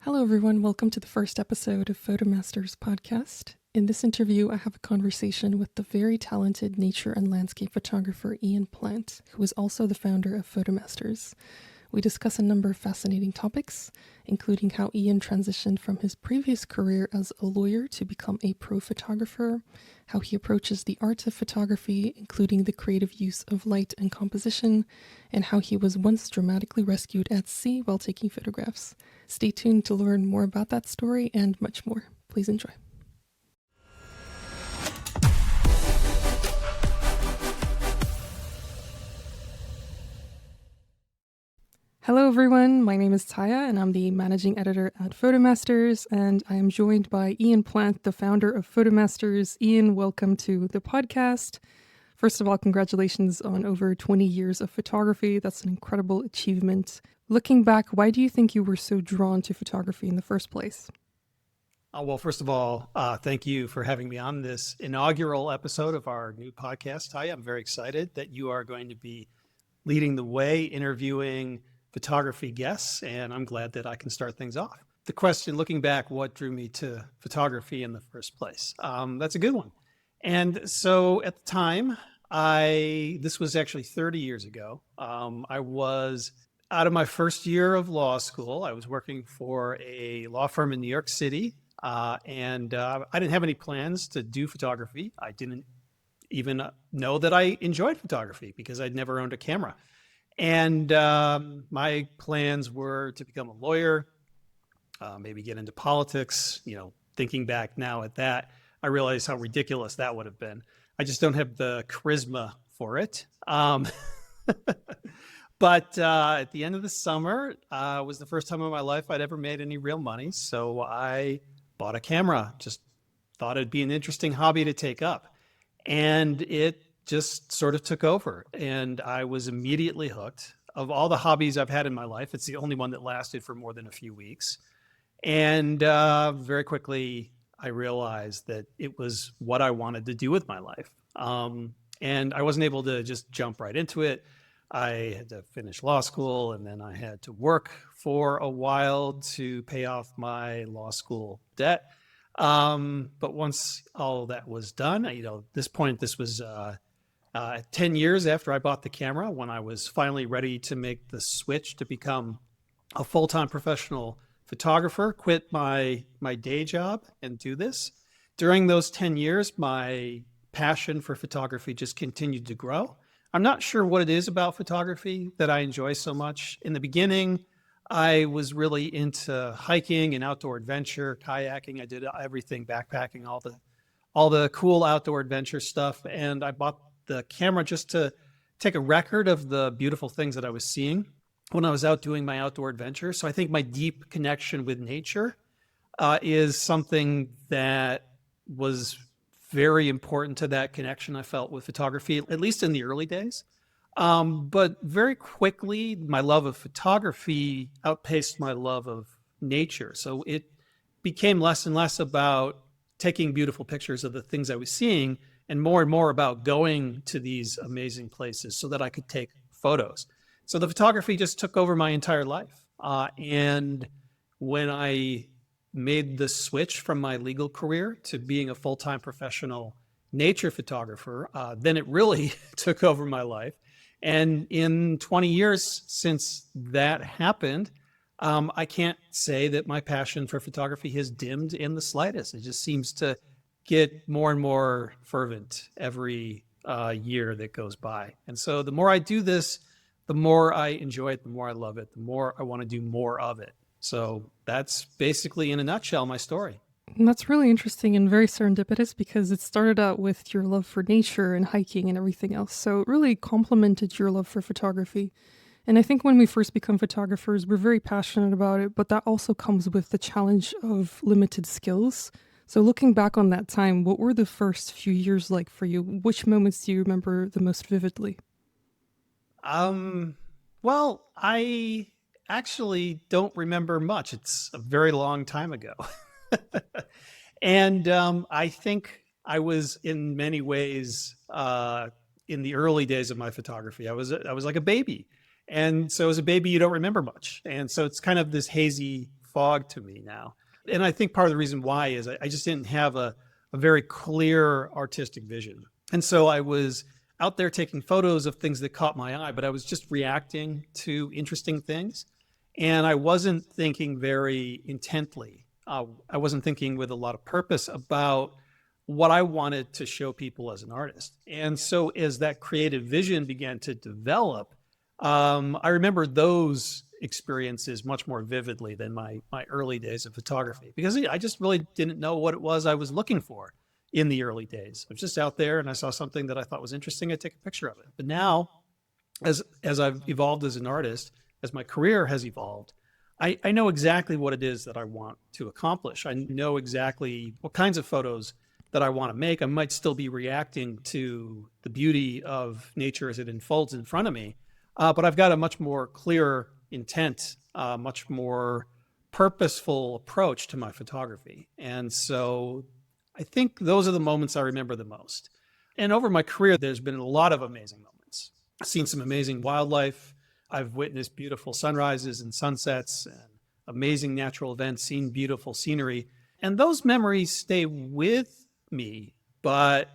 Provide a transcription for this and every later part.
Hello, everyone. Welcome to the first episode of Photomasters podcast. In this interview, I have a conversation with the very talented nature and landscape photographer Ian Plant, who is also the founder of Photomasters. We discuss a number of fascinating topics, including how Ian transitioned from his previous career as a lawyer to become a pro photographer, how he approaches the art of photography, including the creative use of light and composition, and how he was once dramatically rescued at sea while taking photographs. Stay tuned to learn more about that story and much more. Please enjoy. Hello, everyone. My name is Taya, and I'm the managing editor at Photomasters, and I am joined by Ian Plant, the founder of Photomasters. Ian, welcome to the podcast. First of all, congratulations on over 20 years of photography. That's an incredible achievement. Looking back, why do you think you were so drawn to photography in the first place? Well, first of all, thank you for having me on this inaugural episode of our new podcast, Taya. I'm very excited that you are going to be leading the way, interviewing photography guests, and I'm glad that I can start things off. The question, looking back, what drew me to photography in the first place? That's a good one. And so at the time, this was actually 30 years ago. I was out of my first year of law school. I was working for a law firm in New York City, and I didn't have any plans to do photography. I didn't even know that I enjoyed photography because I'd never owned a camera. And my plans were to become a lawyer, maybe get into politics. Thinking back now at that, I realize how ridiculous that would have been. I just don't have the charisma for it. But at the end of the summer was the first time in my life I'd ever made any real money. So I bought a camera, just thought it'd be an interesting hobby to take up. And it just sort of took over. And I was immediately hooked. Of all the hobbies I've had in my life, it's the only one that lasted for more than a few weeks. And very quickly, I realized that it was what I wanted to do with my life. And I wasn't able to just jump right into it. I had to finish law school, and then I had to work for a while to pay off my law school debt. But once all that was done, at this point, this was 10 years after I bought the camera, when I was finally ready to make the switch to become a full-time professional photographer, quit my day job and do this. During those 10 years, my passion for photography just continued to grow. I'm not sure what it is about photography that I enjoy so much. In the beginning, I was really into hiking and outdoor adventure, kayaking. I did everything, backpacking, all the cool outdoor adventure stuff. And I bought the camera just to take a record of the beautiful things that I was seeing when I was out doing my outdoor adventure. So I think my deep connection with nature is something that was very important to that connection I felt with photography, at least in the early days. But very quickly, my love of photography outpaced my love of nature. So it became less and less about taking beautiful pictures of the things I was seeing and more about going to these amazing places so that I could take photos. So the photography just took over my entire life. And when I made the switch from my legal career to being a full-time professional nature photographer, then it really took over my life. And in 20 years since that happened, I can't say that my passion for photography has dimmed in the slightest. It just seems to get more and more fervent every year that goes by. And so the more I do this, the more I enjoy it, the more I love it, the more I want to do more of it. So that's basically, in a nutshell, my story. And that's really interesting and very serendipitous because it started out with your love for nature and hiking and everything else. So it really complemented your love for photography. And I think when we first become photographers, we're very passionate about it, but that also comes with the challenge of limited skills. So looking back on that time, what were the first few years like for you? Which moments do you remember the most vividly? Well, I actually don't remember much. It's a very long time ago. And I think I was in many ways in the early days of my photography. I was like a baby. And so as a baby, you don't remember much. And so it's kind of this hazy fog to me now. And I think part of the reason why is I just didn't have a very clear artistic vision. And so I was out there taking photos of things that caught my eye, but I was just reacting to interesting things. And I wasn't thinking very intently. I wasn't thinking with a lot of purpose about what I wanted to show people as an artist. And so as that creative vision began to develop, I remember those experiences much more vividly than my early days of photography, because I just really didn't know what it was I was looking for in the early days. I was just out there and I saw something that I thought was interesting. I'd take a picture of it. But now, as I've evolved as an artist, as my career has evolved, I know exactly what it is that I want to accomplish. I know exactly what kinds of photos that I want to make. I might still be reacting to the beauty of nature as it unfolds in front of me, but I've got a much more clear intent, much more purposeful approach to my photography. And so I think those are the moments I remember the most. And over my career, there's been a lot of amazing moments. I've seen some amazing wildlife. I've witnessed beautiful sunrises and sunsets and amazing natural events, seen beautiful scenery. And those memories stay with me. But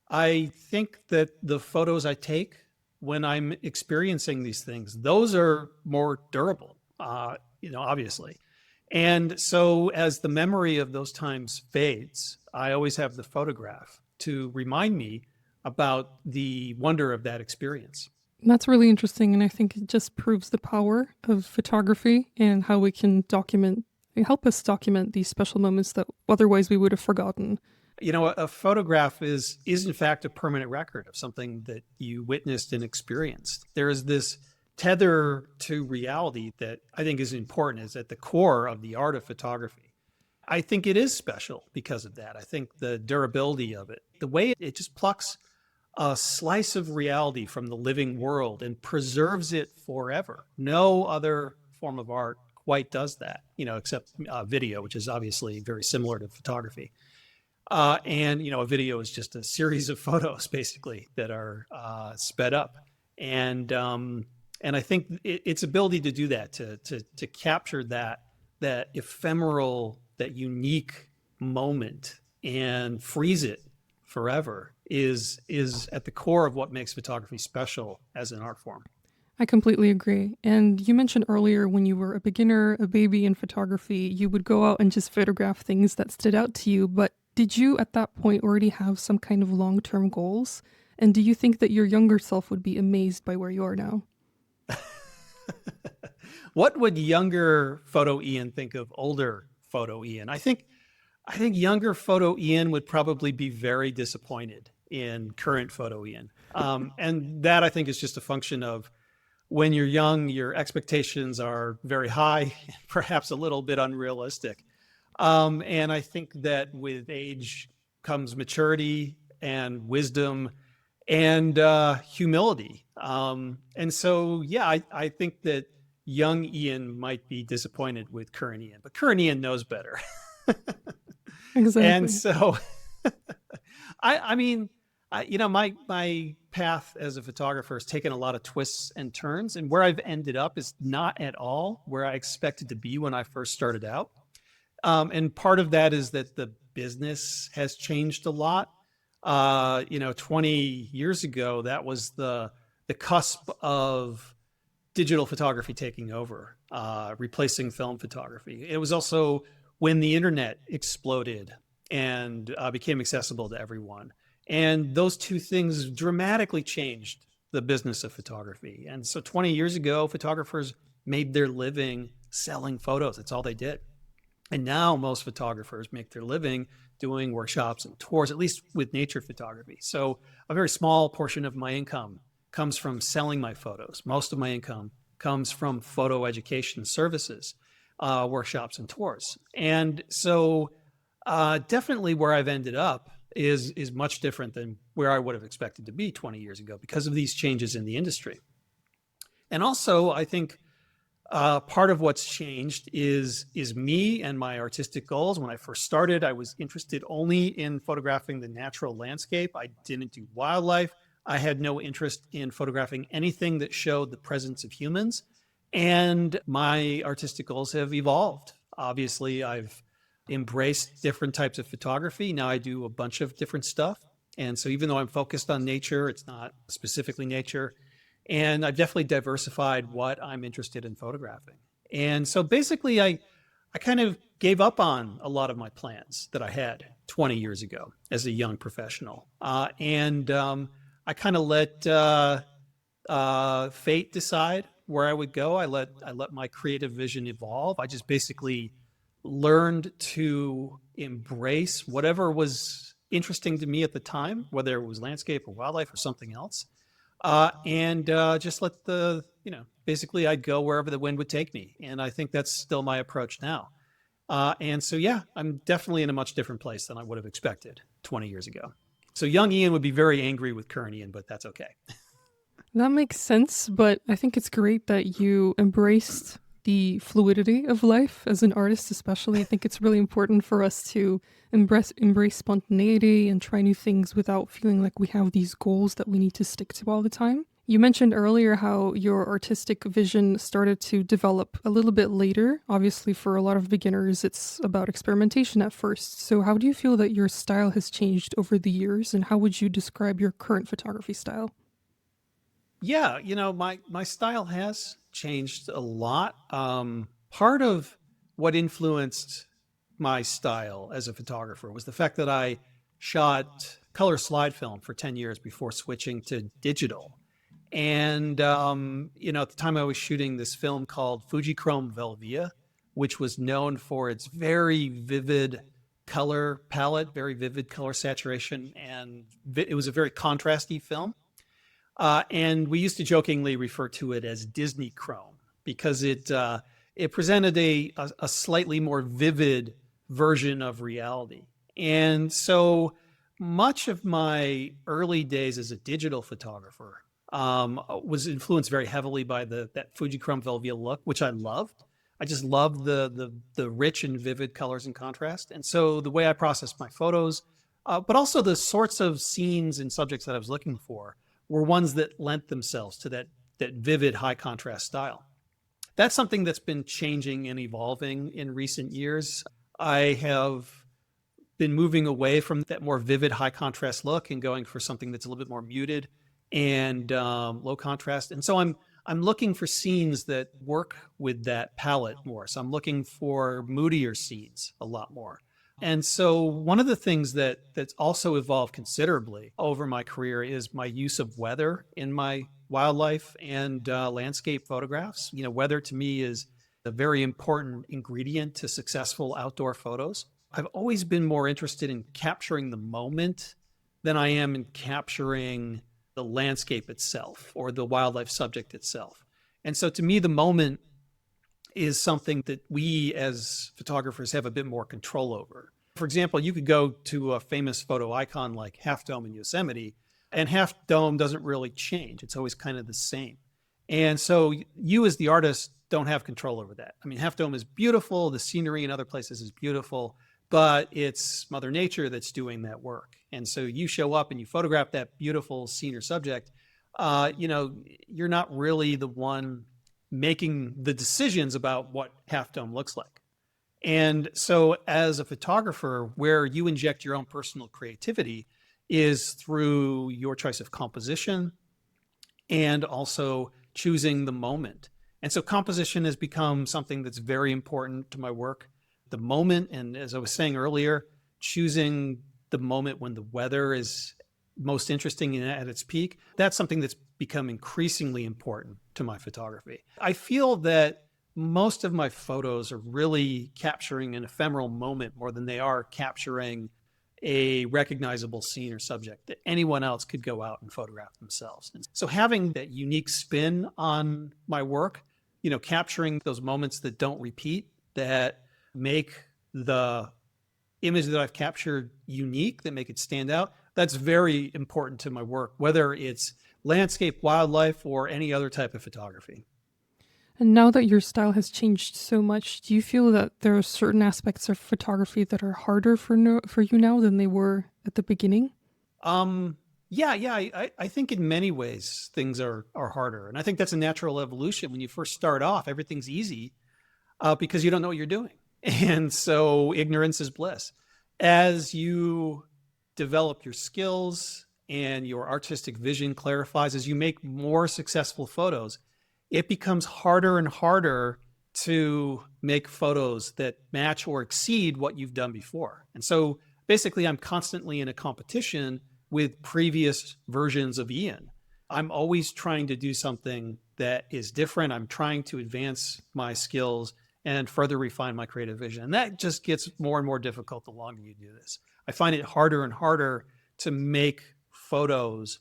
I think that the photos I take when I'm experiencing these things, those are more durable, obviously. And so as the memory of those times fades, I always have the photograph to remind me about the wonder of that experience. That's really interesting, and I think it just proves the power of photography and how we can help us document these special moments that otherwise we would have forgotten. A photograph is in fact a permanent record of something that you witnessed and experienced. There is this tether to reality that I think is important, is at the core of the art of photography. I think it is special because of that. I think the durability of it, the way it just plucks a slice of reality from the living world and preserves it forever. No other form of art quite does that, except video, which is obviously very similar to photography. And a video is just a series of photos basically that are sped up. And I think its ability to do that, to capture that ephemeral, that unique moment and freeze it forever is at the core of what makes photography special as an art form. I completely agree. And you mentioned earlier when you were a beginner, a baby in photography, you would go out and just photograph things that stood out to you. But did you at that point already have some kind of long-term goals? And do you think that your younger self would be amazed by where you are now? What would younger photo Ian think of older photo Ian? I think younger photo Ian would probably be very disappointed in current photo Ian. And that I think is just a function of when you're young, your expectations are very high, perhaps a little bit unrealistic. And I think that with age comes maturity and wisdom and humility. And so, yeah, I think that young Ian might be disappointed with current Ian, but current Ian knows better. Exactly. And so, my path as a photographer has taken a lot of twists and turns, and where I've ended up is not at all where I expected to be when I first started out. And part of that is that the business has changed a lot. 20 years ago, that was the cusp of digital photography taking over, replacing film photography. It was also when the internet exploded and became accessible to everyone. And those two things dramatically changed the business of photography. And so 20 years ago, photographers made their living selling photos. That's all they did. And now most photographers make their living doing workshops and tours, at least with nature photography. So a very small portion of my income comes from selling my photos. Most of my income comes from photo education services, workshops and tours. And so definitely where I've ended up is much different than where I would have expected to be 20 years ago because of these changes in the industry. And also, I think part of what's changed is me and my artistic goals. When I first started, I was interested only in photographing the natural landscape. I didn't do wildlife. I had no interest in photographing anything that showed the presence of humans. And my artistic goals have evolved Obviously, I've embraced different types of photography. Now I do a bunch of different stuff. And so even though I'm focused on nature, it's not specifically nature. And I've definitely diversified what I'm interested in photographing. And so basically, I kind of gave up on a lot of my plans that I had 20 years ago as a young professional. I kind of let fate decide where I would go. I let my creative vision evolve. I just basically learned to embrace whatever was interesting to me at the time, whether it was landscape or wildlife or something else, and just let basically I'd go wherever the wind would take me. And I think that's still my approach now. And so, yeah, I'm definitely in a much different place than I would have expected 20 years ago. So young Ian would be very angry with current Ian, but that's okay. That makes sense, but I think it's great that you embraced the fluidity of life as an artist, especially. I think it's really important for us to embrace spontaneity and try new things without feeling like we have these goals that we need to stick to all the time. You mentioned earlier how your artistic vision started to develop a little bit later. Obviously, for a lot of beginners, it's about experimentation at first. So, how do you feel that your style has changed over the years, and how would you describe your current photography style? Yeah, my style has changed a lot. Part of what influenced my style as a photographer was the fact that I shot color slide film for 10 years before switching to digital. And at the time I was shooting this film called Fujichrome Velvia, which was known for its very vivid color palette, very vivid color saturation, and it was a very contrasty film. And we used to jokingly refer to it as Disney Chrome because it presented a slightly more vivid version of reality. And so much of my early days as a digital photographer was influenced very heavily by that Fujichrome Velvia look, which I loved. I just loved the rich and vivid colors and contrast. And so the way I processed my photos, but also the sorts of scenes and subjects that I was looking for, were ones that lent themselves to that vivid high contrast style. That's something that's been changing and evolving in recent years. I have been moving away from that more vivid high contrast look and going for something that's a little bit more muted and low contrast. And so I'm looking for scenes that work with that palette more. So I'm looking for moodier scenes a lot more. And so one of the things that's also evolved considerably over my career is my use of weather in my wildlife and landscape photographs. Weather to me is a very important ingredient to successful outdoor photos. I've always been more interested in capturing the moment than I am in capturing the landscape itself or the wildlife subject itself. And so to me, the moment is something that we as photographers have a bit more control over. For example, you could go to a famous photo icon like Half Dome in Yosemite, and Half Dome doesn't really change. It's always kind of the same. And so you as the artist don't have control over that. I mean, Half Dome is beautiful. The scenery in other places is beautiful, but it's Mother Nature that's doing that work. And so you show up and you photograph that beautiful scene or subject. You're not really the one making the decisions about what Half Dome looks like. And so as a photographer, where you inject your own personal creativity is through your choice of composition and also choosing the moment. And so composition has become something that's very important to my work. The moment, and as I was saying earlier, choosing the moment when the weather is most interesting and at its peak, that's something that's become increasingly important to my photography. I feel that most of my photos are really capturing an ephemeral moment more than they are capturing a recognizable scene or subject that anyone else could go out and photograph themselves. And so having that unique spin on my work, capturing those moments that don't repeat, that make the image that I've captured unique, that make it stand out, that's very important to my work, whether it's landscape, wildlife, or any other type of photography. And now that your style has changed so much, do you feel that there are certain aspects of photography that are harder for you now than they were at the beginning? Yeah. I think in many ways things are harder, and I think that's a natural evolution. When you first start off, everything's easy because you don't know what you're doing. And so ignorance is bliss. As you develop your skills and your artistic vision clarifies, as you make more successful photos, it becomes harder and harder to make photos that match or exceed what you've done before. And so basically, I'm constantly in a competition with previous versions of Ian. I'm always trying to do something that is different. I'm trying to advance my skills and further refine my creative vision. And that just gets more and more difficult the longer you do this. I find it harder and harder to make photos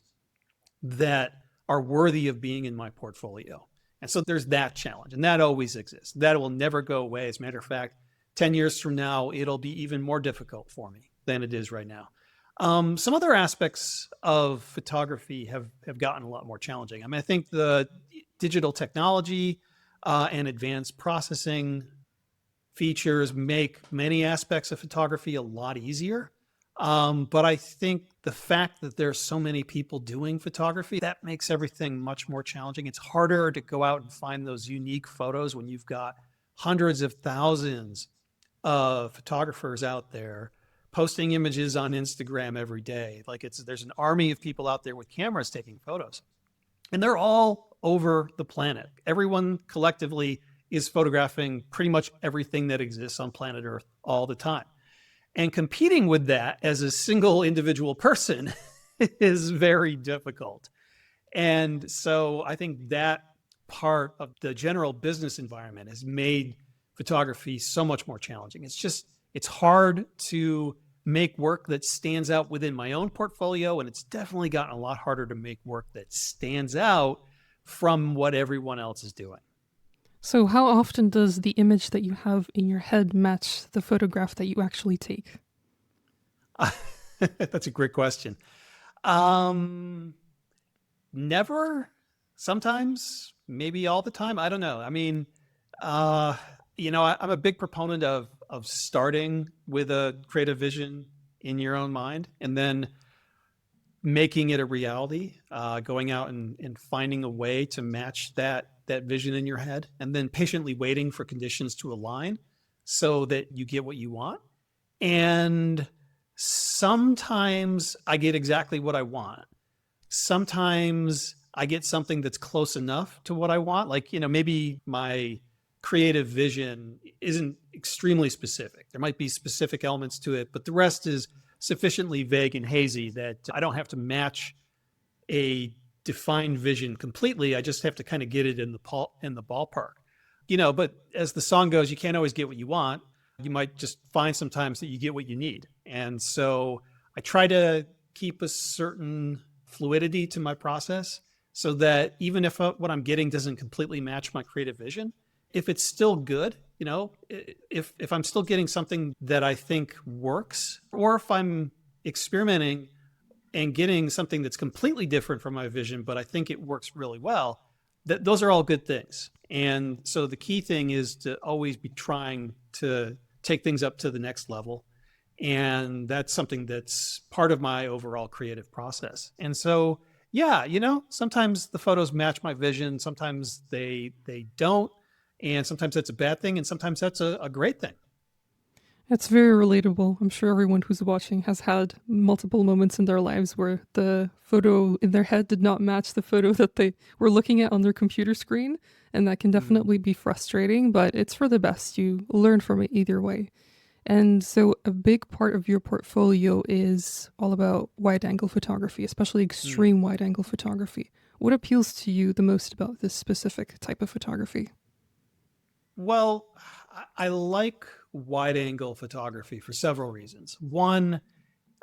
that are worthy of being in my portfolio. And so there's that challenge, and that always exists. That will never go away. As a matter of fact, 10 years from now, it'll be even more difficult for me than it is right now. Some other aspects of photography have gotten a lot more challenging. I mean, I think the digital technology and advanced processing features make many aspects of photography a lot easier. But I think the fact that there's so many people doing photography, that makes everything much more challenging. It's harder to go out and find those unique photos when you've got hundreds of thousands of photographers out there posting images on Instagram every day. There's an army of people out there with cameras taking photos. And they're all over the planet. Everyone collectively is photographing pretty much everything that exists on planet Earth all the time. And competing with that as a single individual person is very difficult. And so I think that part of the general business environment has made photography so much more challenging. It's hard to make work that stands out within my own portfolio, and it's definitely gotten a lot harder to make work that stands out from what everyone else is doing. So, how often does the image that you have in your head match the photograph that you actually take? That's a great question. Never. Sometimes, maybe all the time. I don't know. I mean, I'm a big proponent of starting with a creative vision in your own mind and then making it a reality, going out and finding a way to match that vision in your head, and then patiently waiting for conditions to align so that you get what you want. And sometimes I get exactly what I want. Sometimes I get something that's close enough to what I want. Maybe my creative vision isn't extremely specific. There might be specific elements to it, but the rest is sufficiently vague and hazy that I don't have to match a defined vision completely. I just have to kind of get it in the ballpark. But as the song goes, you can't always get what you want. You might just find sometimes that you get what you need. And so I try to keep a certain fluidity to my process so that even if what I'm getting doesn't completely match my creative vision, if it's still good, if I'm still getting something that I think works, or if I'm experimenting and getting something that's completely different from my vision, but I think it works really well, those are all good things. And so the key thing is to always be trying to take things up to the next level. And that's something that's part of my overall creative process. And so, yeah, sometimes the photos match my vision. Sometimes they don't. And sometimes that's a bad thing. And sometimes that's a great thing. It's very relatable. I'm sure everyone who's watching has had multiple moments in their lives where the photo in their head did not match the photo that they were looking at on their computer screen. And that can definitely be frustrating, but it's for the best. You learn from it either way. And so a big part of your portfolio is all about wide angle photography, especially extreme wide angle photography. What appeals to you the most about this specific type of photography? Well, I like wide angle photography for several reasons. One,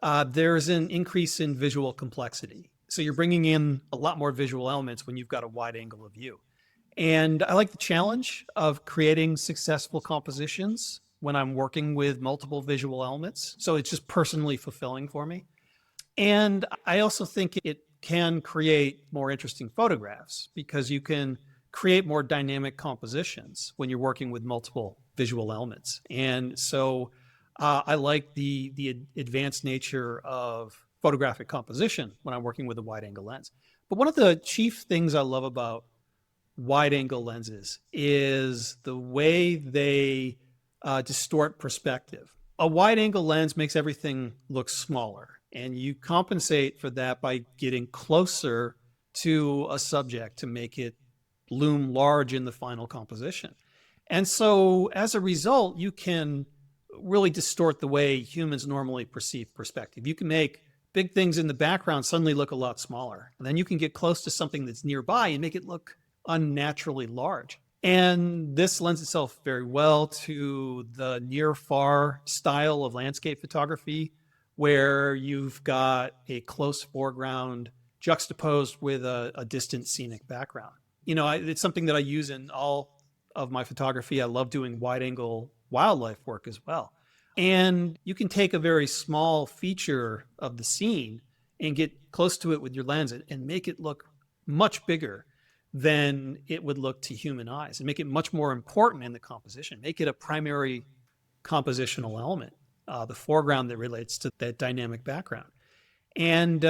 there's an increase in visual complexity. So you're bringing in a lot more visual elements when you've got a wide angle of view. And I like the challenge of creating successful compositions when I'm working with multiple visual elements. So it's just personally fulfilling for me. And I also think it can create more interesting photographs because you can create more dynamic compositions when you're working with multiple visual elements. And so I like the advanced nature of photographic composition when I'm working with a wide angle lens. But one of the chief things I love about wide angle lenses is the way they distort perspective. A wide angle lens makes everything look smaller, and you compensate for that by getting closer to a subject to make it loom large in the final composition. And so as a result, you can really distort the way humans normally perceive perspective. You can make big things in the background suddenly look a lot smaller. And then you can get close to something that's nearby and make it look unnaturally large. And this lends itself very well to the near-far style of landscape photography, where you've got a close foreground juxtaposed with a distant scenic background. It's something that I use in all of my photography. I love doing wide-angle wildlife work as well. And you can take a very small feature of the scene and get close to it with your lens and make it look much bigger than it would look to human eyes, and make it much more important in the composition, make it a primary compositional element, the foreground that relates to that dynamic background. And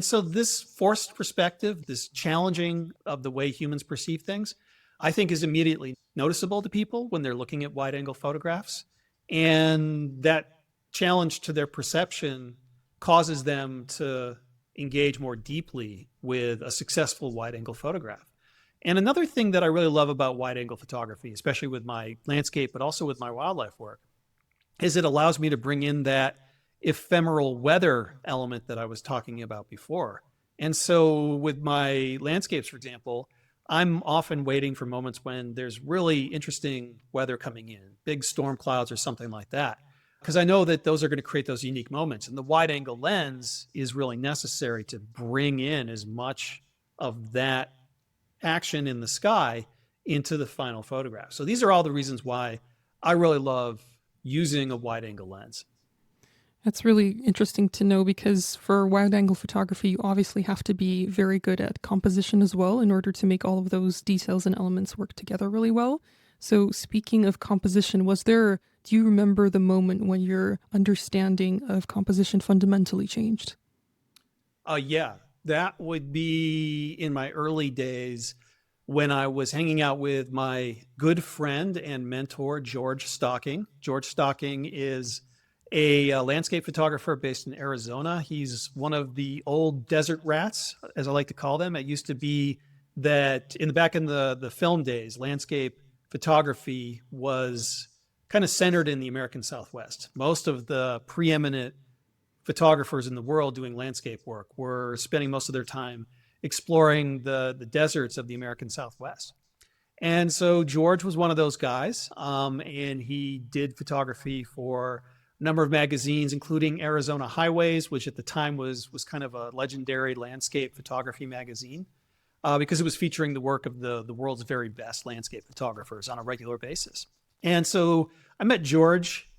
so this forced perspective, this challenging of the way humans perceive things, I think is immediately noticeable to people when they're looking at wide angle photographs. And that challenge to their perception causes them to engage more deeply with a successful wide angle photograph. And another thing that I really love about wide angle photography, especially with my landscape, but also with my wildlife work, is it allows me to bring in that ephemeral weather element that I was talking about before. And so with my landscapes, for example, I'm often waiting for moments when there's really interesting weather coming in, big storm clouds or something like that, because I know that those are going to create those unique moments. And the wide angle lens is really necessary to bring in as much of that action in the sky into the final photograph. So these are all the reasons why I really love using a wide angle lens. That's really interesting to know, because for wide angle photography, you obviously have to be very good at composition as well in order to make all of those details and elements work together really well. So speaking of composition, do you remember the moment when your understanding of composition fundamentally changed? Yeah, that would be in my early days when I was hanging out with my good friend and mentor, George Stocking. George Stocking is a landscape photographer based in Arizona. He's one of the old desert rats, as I like to call them. It used to be that back in the film days, landscape photography was kind of centered in the American Southwest. Most of the preeminent photographers in the world doing landscape work were spending most of their time exploring the deserts of the American Southwest. And so George was one of those guys, and he did photography for a number of magazines, including Arizona Highways, which at the time was kind of a legendary landscape photography magazine, because it was featuring the work of the world's very best landscape photographers on a regular basis. And so I met George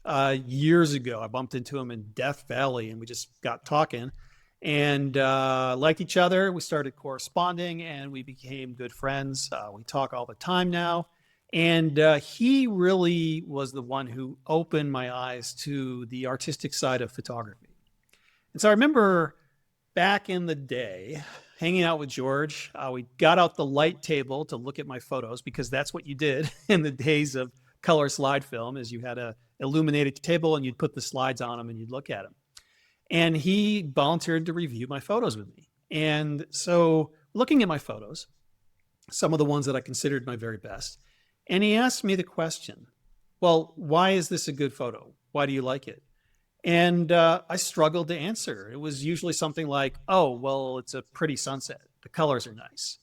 years ago. I bumped into him in Death Valley, and we just got talking and liked each other. We started corresponding, and we became good friends. We talk all the time now. And he really was the one who opened my eyes to the artistic side of photography. And so I remember back in the day hanging out with George. We got out the light table to look at my photos, because that's what you did in the days of color slide film, is you had a illuminated table and you'd put the slides on them and you'd look at them. And he volunteered to review my photos with me. And so looking at my photos, some of the ones that I considered my very best, and he asked me the question, well, why is this a good photo? Why do you like it? And I struggled to answer. It was usually something like, oh, well, it's a pretty sunset. The colors are nice.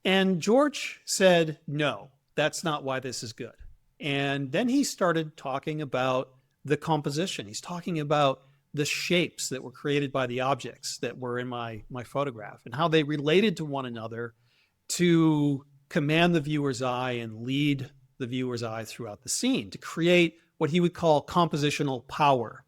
And George said, no, that's not why this is good. And then he started talking about the composition. He's talking about the shapes that were created by the objects that were in my photograph and how they related to one another to command the viewer's eye and lead the viewer's eye throughout the scene, to create what he would call compositional power.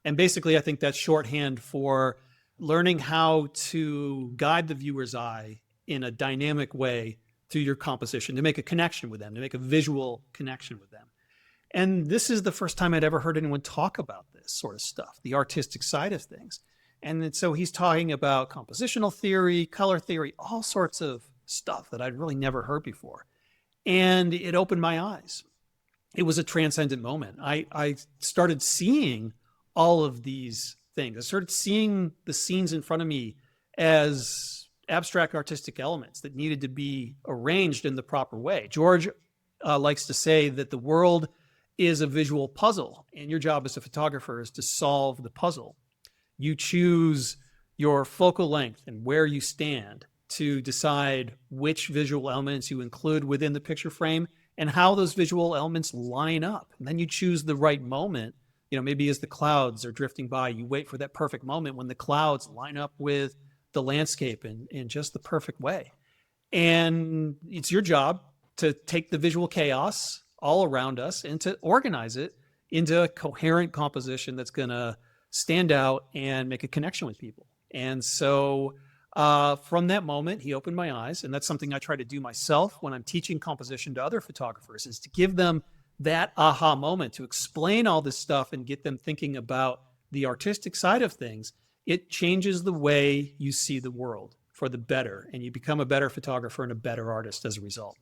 And basically, I think that's shorthand for learning how to guide the viewer's eye in a dynamic way through your composition, to make a connection with them, to make a visual connection with them. And this is the first time I'd ever heard anyone talk about this sort of stuff, the artistic side of things. And so he's talking about compositional theory, color theory, all sorts of stuff that I'd really never heard before. And it opened my eyes. it was a transcendent moment. I started seeing all of these things. I started seeing the scenes in front of me as abstract artistic elements that needed to be arranged in the proper way. George likes to say that the world is a visual puzzle, and your job as a photographer is to solve the puzzle. You choose your focal length and where you stand to decide which visual elements you include within the picture frame and how those visual elements line up. And then you choose the right moment. Maybe as the clouds are drifting by, you wait for that perfect moment when the clouds line up with the landscape in just the perfect way. And it's your job to take the visual chaos all around us and to organize it into a coherent composition that's going to stand out and make a connection with people. And so from that moment, he opened my eyes. And that's something I try to do myself when I'm teaching composition to other photographers, is to give them that aha moment, to explain all this stuff and get them thinking about the artistic side of things. It changes the way you see the world for the better, and you become a better photographer and a better artist as a result.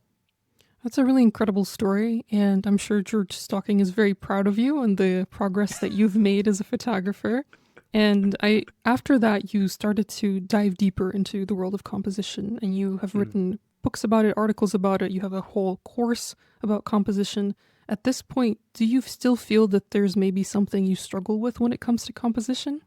That's a really incredible story, and I'm sure George Stocking is very proud of you and the progress that you've made as a photographer. And after that, you started to dive deeper into the world of composition, and you have written books about it, articles about it. You have a whole course about composition. At this point, do you still feel that there's maybe something you struggle with when it comes to composition?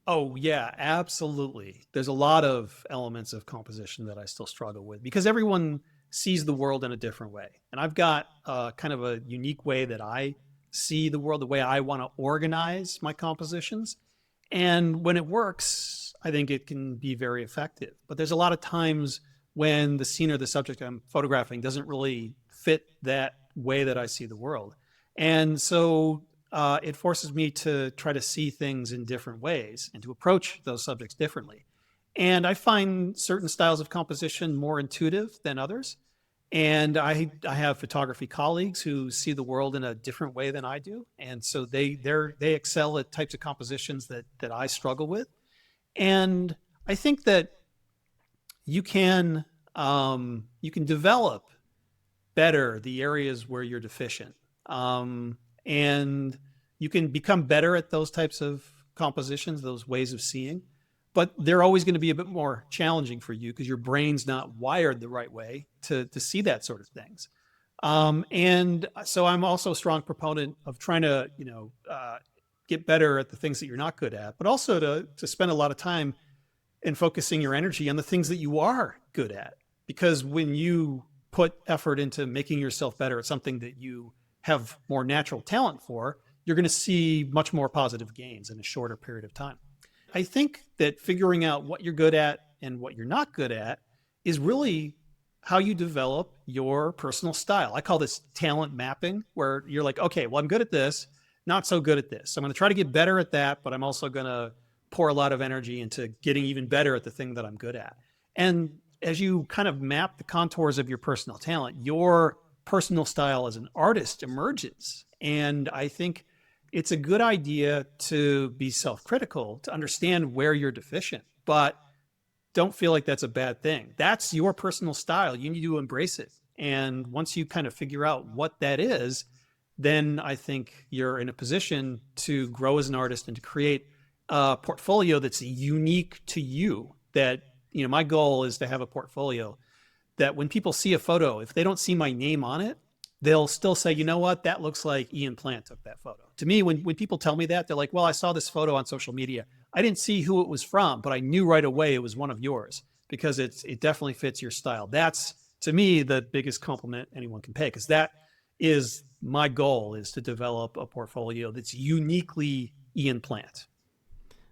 Oh, yeah, absolutely. There's a lot of elements of composition that I still struggle with because everyone sees the world in a different way. And I've got kind of a unique way that I see the world, the way I want to organize my compositions. And when it works, I think it can be very effective. But there's a lot of times when the scene or the subject I'm photographing doesn't really fit that way that I see the world. And so it forces me to try to see things in different ways and to approach those subjects differently. And I find certain styles of composition more intuitive than others. And I have photography colleagues who see the world in a different way than I do. And so they excel at types of compositions that I struggle with. And I think that you can develop better the areas where you're deficient. And you can become better at those types of compositions, those ways of seeing, but they're always going to be a bit more challenging for you because your brain's not wired the right way to see that sort of things. And so I'm also a strong proponent of trying to, get better at the things that you're not good at, but also to spend a lot of time in focusing your energy on the things that you are good at. Because when you put effort into making yourself better at something that you have more natural talent for, you're going to see much more positive gains in a shorter period of time. I think that figuring out what you're good at and what you're not good at is really how you develop your personal style. I call this talent mapping, where you're like, okay, well, I'm good at this, not so good at this. I'm going to try to get better at that, but I'm also going to pour a lot of energy into getting even better at the thing that I'm good at. And as you kind of map the contours of your personal talent, your personal style as an artist emerges. And I think it's a good idea to be self-critical, to understand where you're deficient, but don't feel like that's a bad thing. That's your personal style. You need to embrace it. And once you kind of figure out what that is, then I think you're in a position to grow as an artist and to create a portfolio that's unique to you. That, my goal is to have a portfolio that when people see a photo, if they don't see my name on it, they'll still say, you know what, that looks like Ian Plant took that photo. To me, when people tell me that, they're like, well, I saw this photo on social media. I didn't see who it was from, but I knew right away it was one of yours because it definitely fits your style. That's, to me, the biggest compliment anyone can pay, because that is my goal, is to develop a portfolio that's uniquely Ian Plant.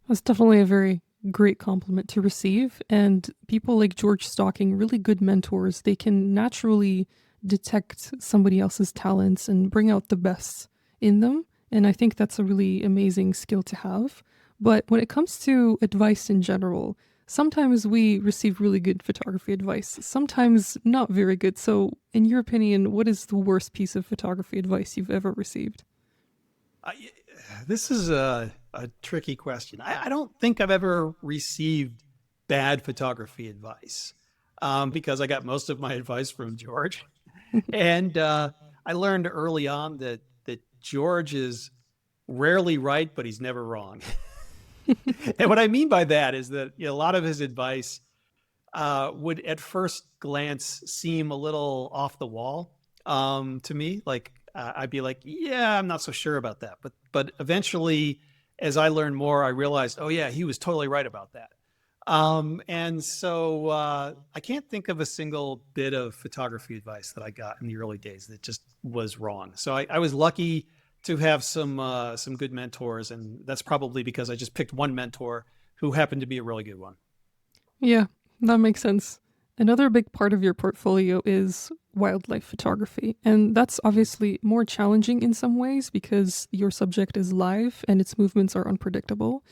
That's definitely a very great compliment to receive. And people like George Stocking, really good mentors, they can naturally detect somebody else's talents and bring out the best in them. And I think that's a really amazing skill to have. But when it comes to advice in general, sometimes we receive really good photography advice, sometimes not very good. So in your opinion, what is the worst piece of photography advice you've ever received? This is a tricky question. I don't think I've ever received bad photography advice because I got most of my advice from George. And I learned early on that George is rarely right, but he's never wrong. And what I mean by that is that a lot of his advice would at first glance seem a little off the wall to me. Like I'd be like, yeah, I'm not so sure about that. But eventually, as I learned more, I realized, oh yeah, he was totally right about that. And so I can't think of a single bit of photography advice that I got in the early days that just was wrong. So I was lucky to have some good mentors, and that's probably because I just picked one mentor who happened to be a really good one. Yeah, that makes sense. Another big part of your portfolio is wildlife photography, and that's obviously more challenging in some ways because your subject is live and its movements are unpredictable.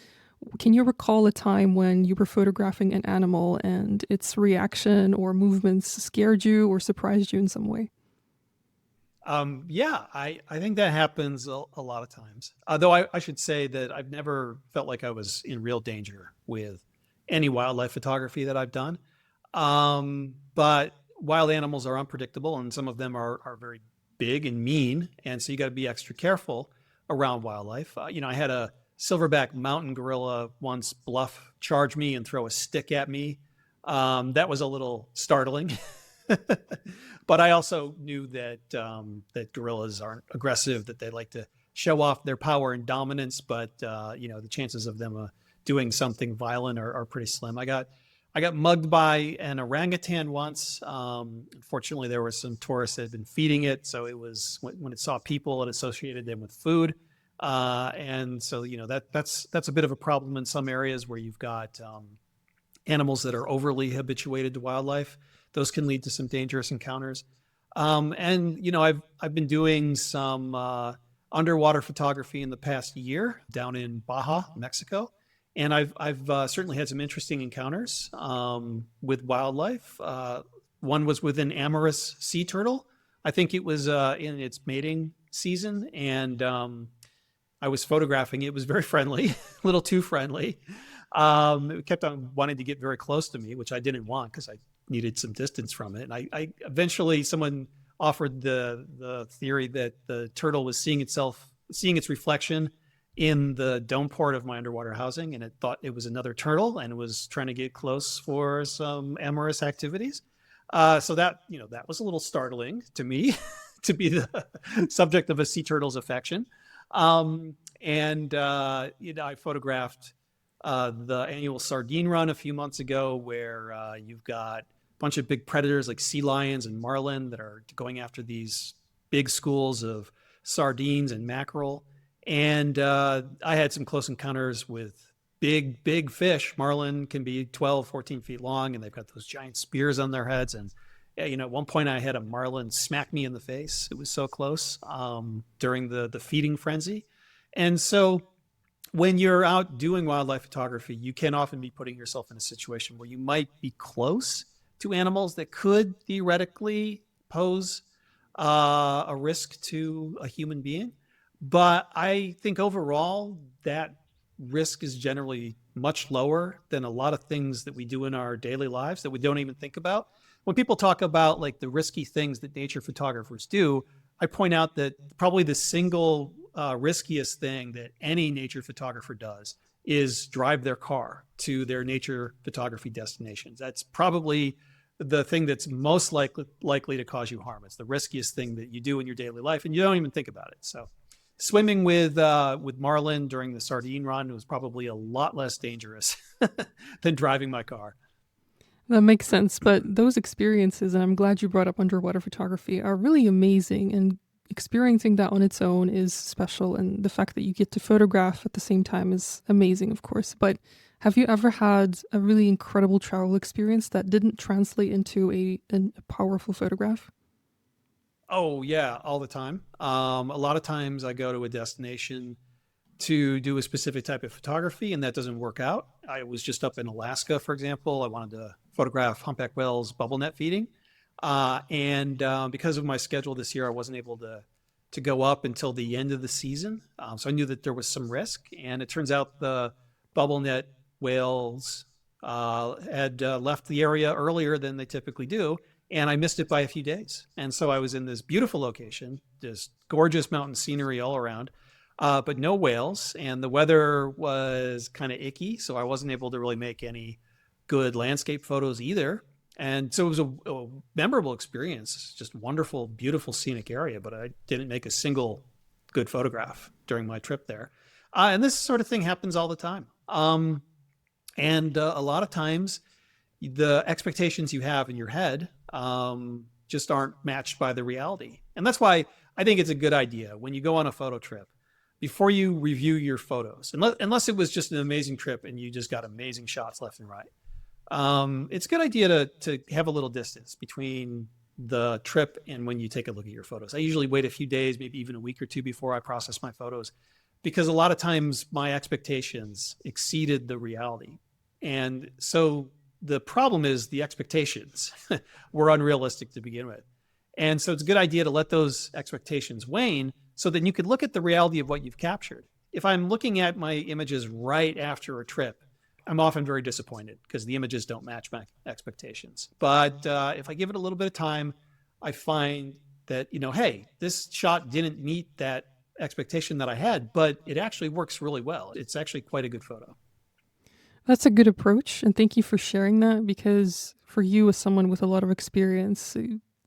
Can you recall a time when you were photographing an animal and its reaction or movements scared you or surprised you in some way? Yeah, I think that happens a lot of times. Though I should say that I've never felt like I was in real danger with any wildlife photography that I've done. But wild animals are unpredictable, and some of them are very big and mean, and so you got to be extra careful around wildlife. I had a silverback mountain gorilla once bluff charge me and throw a stick at me. That was a little startling. But I also knew that gorillas aren't aggressive, that they like to show off their power and dominance, but the chances of them doing something violent are pretty slim. I got mugged by an orangutan once. Unfortunately, there were some tourists that had been feeding it, so it was when it saw people, it associated them with food, and so that's a bit of a problem in some areas where you've got animals that are overly habituated to wildlife. Those can lead to some dangerous encounters. And I've been doing some underwater photography in the past year down in Baja, Mexico, and I've certainly had some interesting encounters with wildlife. One was with an amorous sea turtle. I think it was in its mating season, and I was photographing. It was very friendly, a little too friendly. It kept on wanting to get very close to me, which I didn't want because I needed some distance from it. And I eventually someone offered the theory that the turtle was seeing its reflection in the dome port of my underwater housing, and it thought it was another turtle and it was trying to get close for some amorous activities. So that was a little startling to me to be the subject of a sea turtle's affection. And I photographed the annual sardine run a few months ago, where you've got a bunch of big predators like sea lions and marlin that are going after these big schools of sardines and mackerel. And I had some close encounters with big fish. Marlin can be 12, 14 feet long, and they've got those giant spears on their heads. And at one point I had a marlin smack me in the face. It was so close during the feeding frenzy. And so when you're out doing wildlife photography, you can often be putting yourself in a situation where you might be close to animals that could theoretically pose a risk to a human being. But I think overall, that risk is generally much lower than a lot of things that we do in our daily lives that we don't even think about. When people talk about like the risky things that nature photographers do, I point out that probably the single riskiest thing that any nature photographer does is drive their car to their nature photography destinations. That's probably the thing that's most likely to cause you harm. It's the riskiest thing that you do in your daily life, and you don't even think about it. So, swimming with marlin during the sardine run was probably a lot less dangerous than driving my car. That makes sense, but those experiences, and I'm glad you brought up underwater photography, are really amazing, and experiencing that on its own is special, and the fact that you get to photograph at the same time is amazing, of course. But have you ever had a really incredible travel experience that didn't translate into a powerful photograph? Oh yeah, all the time. A lot of times I go to a destination to do a specific type of photography, and that doesn't work out. I was just up in Alaska, for example. I wanted to photograph humpback whales bubble net feeding, and because of my schedule this year, I wasn't able to go up until the end of the season. So I knew that there was some risk, and it turns out the bubble net whales had left the area earlier than they typically do, and I missed it by a few days. And so I was in this beautiful location, just gorgeous mountain scenery all around, but no whales. And the weather was kind of icky. So I wasn't able to really make any good landscape photos either. And so it was a memorable experience, just wonderful, beautiful scenic area, but I didn't make a single good photograph during my trip there. And this sort of thing happens all the time. And a lot of times, the expectations you have in your head just aren't matched by the reality. And that's why I think it's a good idea when you go on a photo trip, before you review your photos, unless it was just an amazing trip and you just got amazing shots left and right. It's a good idea to have a little distance between the trip and when you take a look at your photos. I usually wait a few days, maybe even a week or two before I process my photos, because a lot of times my expectations exceeded the reality. And so the problem is the expectations were unrealistic to begin with. And so it's a good idea to let those expectations wane so that you can look at the reality of what you've captured. If I'm looking at my images right after a trip, I'm often very disappointed because the images don't match my expectations. But if I give it a little bit of time, I find that, hey, this shot didn't meet that expectation that I had, but it actually works really well. It's actually quite a good photo. That's a good approach, and thank you for sharing that, because for you, as someone with a lot of experience,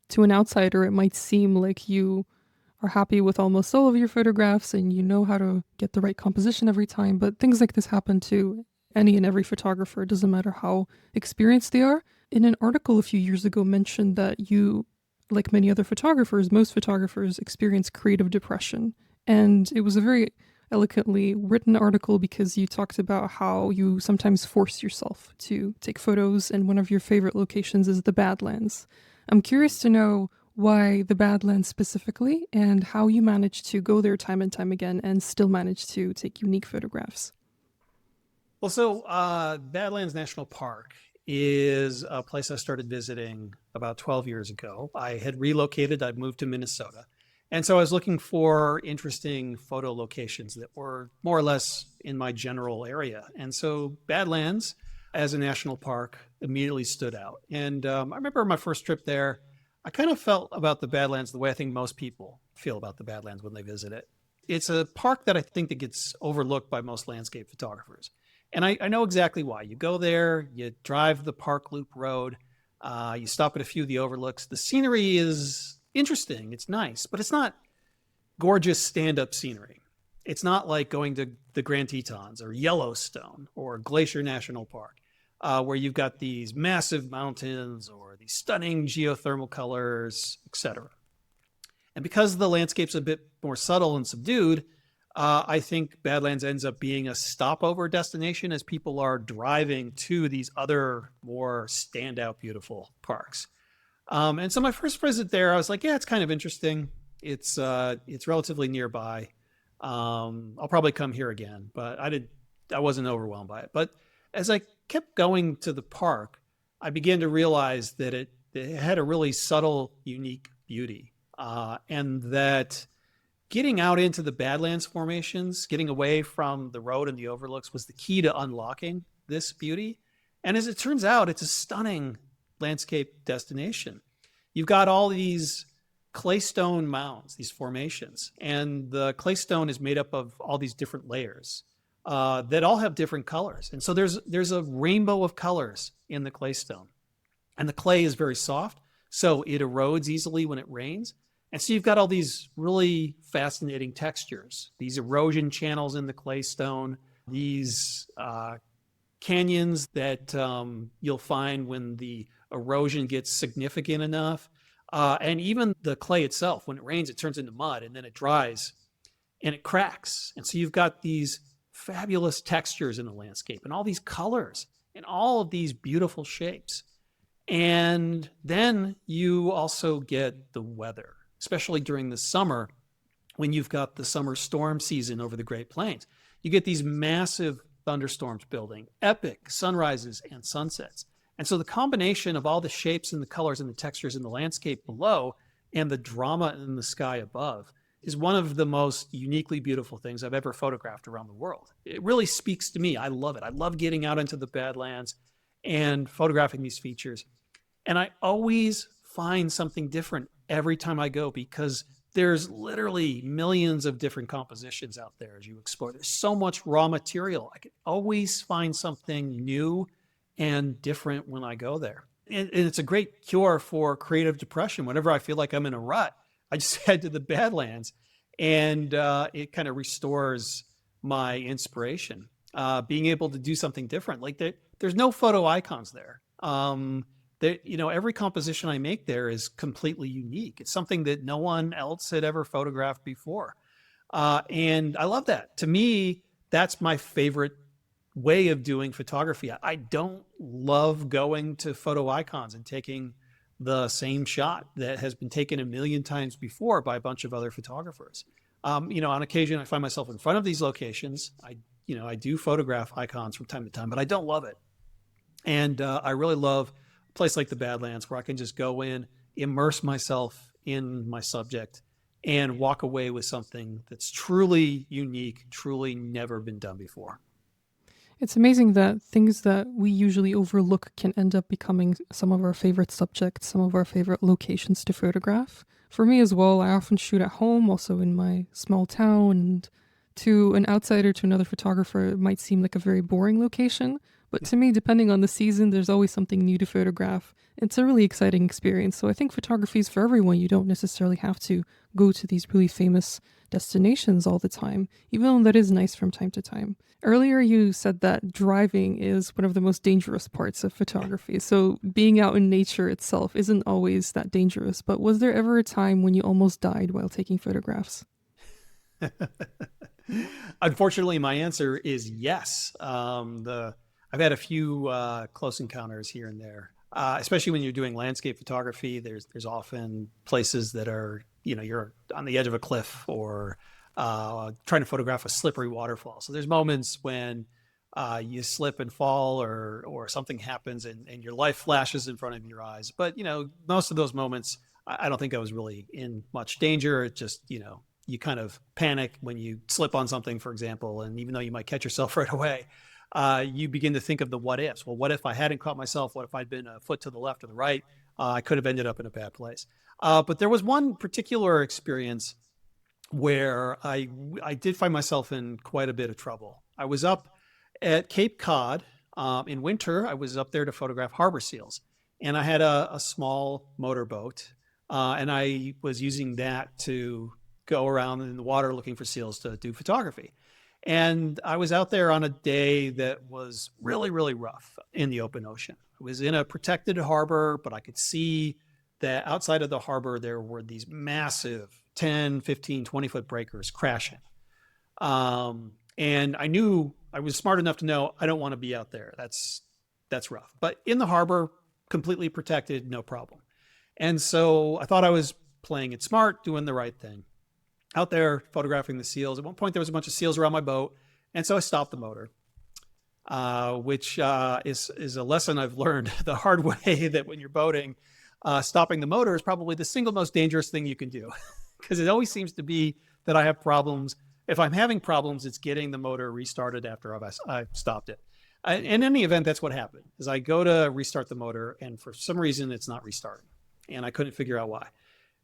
to an outsider, it might seem like you are happy with almost all of your photographs and you know how to get the right composition every time, but things like this happen to any and every photographer. It doesn't matter how experienced they are. In an article a few years ago mentioned that you, like many other photographers, most photographers experience creative depression. And it was a very eloquently written article because you talked about how you sometimes force yourself to take photos, and one of your favorite locations is the Badlands. I'm curious to know why the Badlands specifically, and how you manage to go there time and time again and still manage to take unique photographs. Well, so Badlands National Park is a place I started visiting about 12 years ago. I had relocated, I'd moved to Minnesota. And so I was looking for interesting photo locations that were more or less in my general area. And so Badlands as a national park immediately stood out. And I remember my first trip there, I kind of felt about the Badlands the way I think most people feel about the Badlands when they visit it. It's a park that I think that gets overlooked by most landscape photographers. And I know exactly why. You go there, you drive the park loop road, you stop at a few of the overlooks. The scenery is interesting, it's nice, but it's not gorgeous stand-up scenery. It's not like going to the Grand Tetons or Yellowstone or Glacier National Park, where you've got these massive mountains or these stunning geothermal colors, etc. And because the landscape's a bit more subtle and subdued, I think Badlands ends up being a stopover destination as people are driving to these other more standout beautiful parks. And so my first visit there, I was like, yeah, it's kind of interesting. It's relatively nearby. I'll probably come here again, but I wasn't overwhelmed by it. But as I kept going to the park, I began to realize that it had a really subtle, unique beauty, and that getting out into the Badlands formations, getting away from the road and the overlooks, was the key to unlocking this beauty. And as it turns out, it's a stunning landscape destination. You've got all these claystone mounds, these formations, and the claystone is made up of all these different layers that all have different colors. And so there's a rainbow of colors in the claystone. And the clay is very soft, so it erodes easily when it rains. And so you've got all these really fascinating textures, these erosion channels in the claystone, these canyons that you'll find when the erosion gets significant enough. And even the clay itself, when it rains, it turns into mud and then it dries and it cracks. And so you've got these fabulous textures in the landscape and all these colors and all of these beautiful shapes. And then you also get the weather, especially during the summer when you've got the summer storm season over the Great Plains. You get these massive thunderstorms building, epic sunrises and sunsets. And so the combination of all the shapes and the colors and the textures in the landscape below and the drama in the sky above is one of the most uniquely beautiful things I've ever photographed around the world. It really speaks to me. I love it. I love getting out into the Badlands and photographing these features. And I always find something different every time I go because there's literally millions of different compositions out there as you explore. There's so much raw material. I can always find something new and different when I go there. And it's a great cure for creative depression. Whenever I feel like I'm in a rut, I just head to the Badlands, and it kind of restores my inspiration. Being able to do something different, like there's no photo icons there. Every composition I make there is completely unique. It's something that no one else had ever photographed before. And I love that. To me, that's my favorite way of doing photography. I don't love going to photo icons and taking the same shot that has been taken a million times before by a bunch of other photographers. On occasion, I find myself in front of these locations. I do photograph icons from time to time, but I don't love it. And I really love a place like the Badlands where I can just go in, immerse myself in my subject, and walk away with something that's truly unique, truly never been done before. It's amazing that things that we usually overlook can end up becoming some of our favorite subjects, some of our favorite locations to photograph. For me as well, I often shoot at home, also in my small town, and to an outsider, to another photographer, it might seem like a very boring location. But to me, depending on the season, there's always something new to photograph. It's a really exciting experience. So I think photography is for everyone. You don't necessarily have to go to these really famous destinations all the time, even though that is nice from time to time. Earlier, you said that driving is one of the most dangerous parts of photography. So being out in nature itself isn't always that dangerous. But was there ever a time when you almost died while taking photographs? Unfortunately, my answer is yes. I've had a few close encounters here and there, especially when you're doing landscape photography. There's often places that are, you're on the edge of a cliff or trying to photograph a slippery waterfall. So there's moments when you slip and fall, or something happens and your life flashes in front of your eyes. But most of those moments, I don't think I was really in much danger. It just you kind of panic when you slip on something, for example, and even though you might catch yourself right away, you begin to think of the what ifs. Well, what if I hadn't caught myself? What if I'd been a foot to the left or the right? I could have ended up in a bad place. But there was one particular experience where I did find myself in quite a bit of trouble. I was up at Cape Cod in winter. I was up there to photograph harbor seals, and I had a small motorboat, and I was using that to go around in the water looking for seals to do photography. And I was out there on a day that was really, really rough in the open ocean. I was in a protected harbor, but I could see that outside of the harbor, there were these massive 10, 15, 20-foot breakers crashing. And I was smart enough to know I don't want to be out there. That's rough. But in the harbor, completely protected, no problem. And so I thought I was playing it smart, doing the right thing. Out there photographing the seals. At one point, there was a bunch of seals around my boat, and so I stopped the motor, which is a lesson I've learned the hard way, that when you're boating, stopping the motor is probably the single most dangerous thing you can do, because it always seems to be that I have problems. If I'm having problems, it's getting the motor restarted after I've stopped it. In any event, that's what happened. Is I go to restart the motor, and for some reason, it's not restarting, and I couldn't figure out why.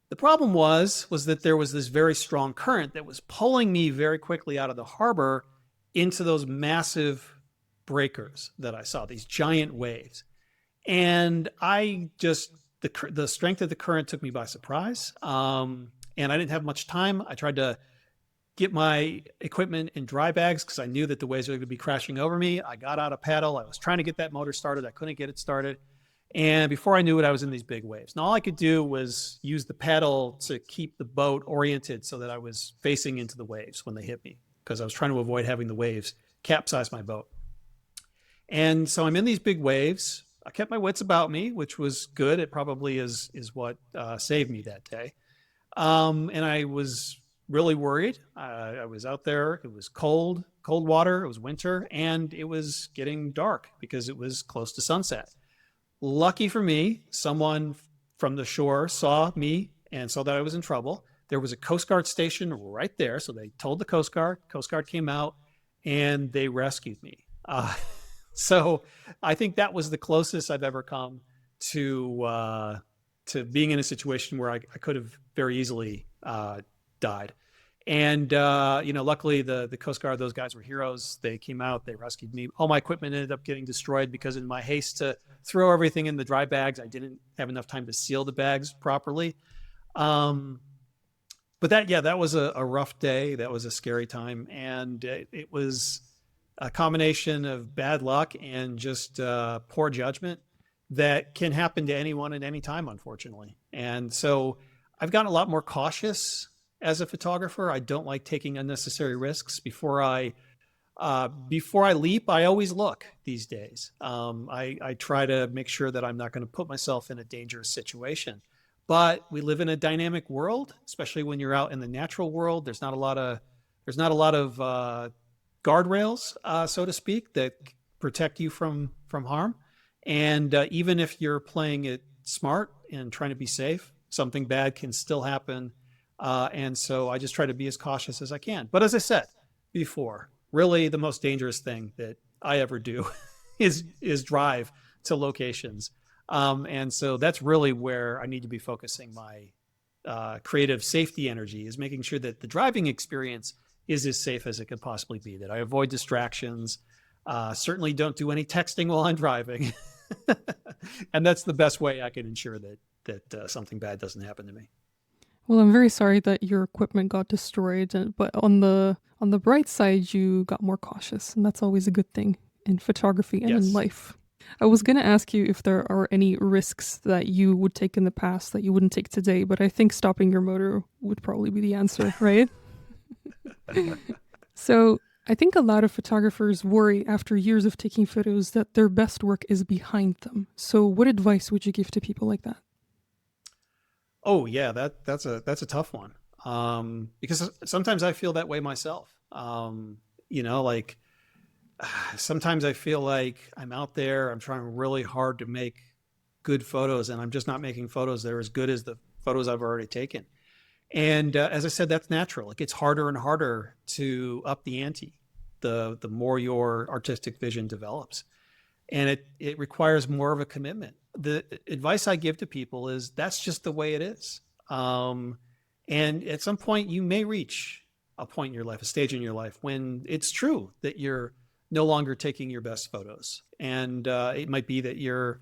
The problem was that there was this very strong current that was pulling me very quickly out of the harbor into those massive breakers that I saw, these giant waves. And the strength of the current took me by surprise. And I didn't have much time. I tried to get my equipment in dry bags because I knew that the waves were going to be crashing over me. I got out a paddle. I was trying to get that motor started. I couldn't get it started. And before I knew it, I was in these big waves. And all I could do was use the paddle to keep the boat oriented so that I was facing into the waves when they hit me, because I was trying to avoid having the waves capsize my boat. And so I'm in these big waves. I kept my wits about me, which was good. It probably is what saved me that day. And I was really worried. I was out there. It was cold water. It was winter, and it was getting dark because it was close to sunset. Lucky for me, someone from the shore saw me and saw that I was in trouble. There was a Coast Guard station right there. So they told the Coast Guard. Coast Guard came out and they rescued me. So I think that was the closest I've ever come to to being in a situation where I could have very easily died. And luckily the Coast Guard, those guys were heroes. They came out, they rescued me. All my equipment ended up getting destroyed because in my haste to throw everything in the dry bags, I didn't have enough time to seal the bags properly. Um, but that was a rough day. That was a scary time, and it was a combination of bad luck and just poor judgment that can happen to anyone at any time, unfortunately. And so I've gotten a lot more cautious as a photographer. I don't like taking unnecessary risks. Before I leap, I always look these days. I try to make sure that I'm not going to put myself in a dangerous situation. But we live in a dynamic world, especially when you're out in the natural world. There's not a lot of guardrails, so to speak, that protect you from harm. And even if you're playing it smart and trying to be safe, something bad can still happen. And so I just try to be as cautious as I can. But as I said before, really the most dangerous thing that I ever do is drive to locations. And so that's really where I need to be focusing my creative safety energy, is making sure that the driving experience is as safe as it could possibly be, that I avoid distractions, certainly don't do any texting while I'm driving. And that's the best way I can ensure that something bad doesn't happen to me. Well, I'm very sorry that your equipment got destroyed, but on the bright side, you got more cautious, and that's always a good thing in photography and in Yes. life. I was going to ask you if there are any risks that you would take in the past that you wouldn't take today, but I think stopping your motor would probably be the answer, right? So I think a lot of photographers worry after years of taking photos that their best work is behind them. So what advice would you give to people like that? Oh yeah, that's a tough one. Because sometimes I feel that way myself. Like sometimes I feel like I'm out there, I'm trying really hard to make good photos, and I'm just not making photos that are as good as the photos I've already taken. And as I said, that's natural. It gets harder and harder to up the ante the more your artistic vision develops, and it requires more of a commitment. The advice I give to people is that's just the way it is. And at some point, you may reach a point in your life, a stage in your life, when it's true that you're no longer taking your best photos, and it might be that your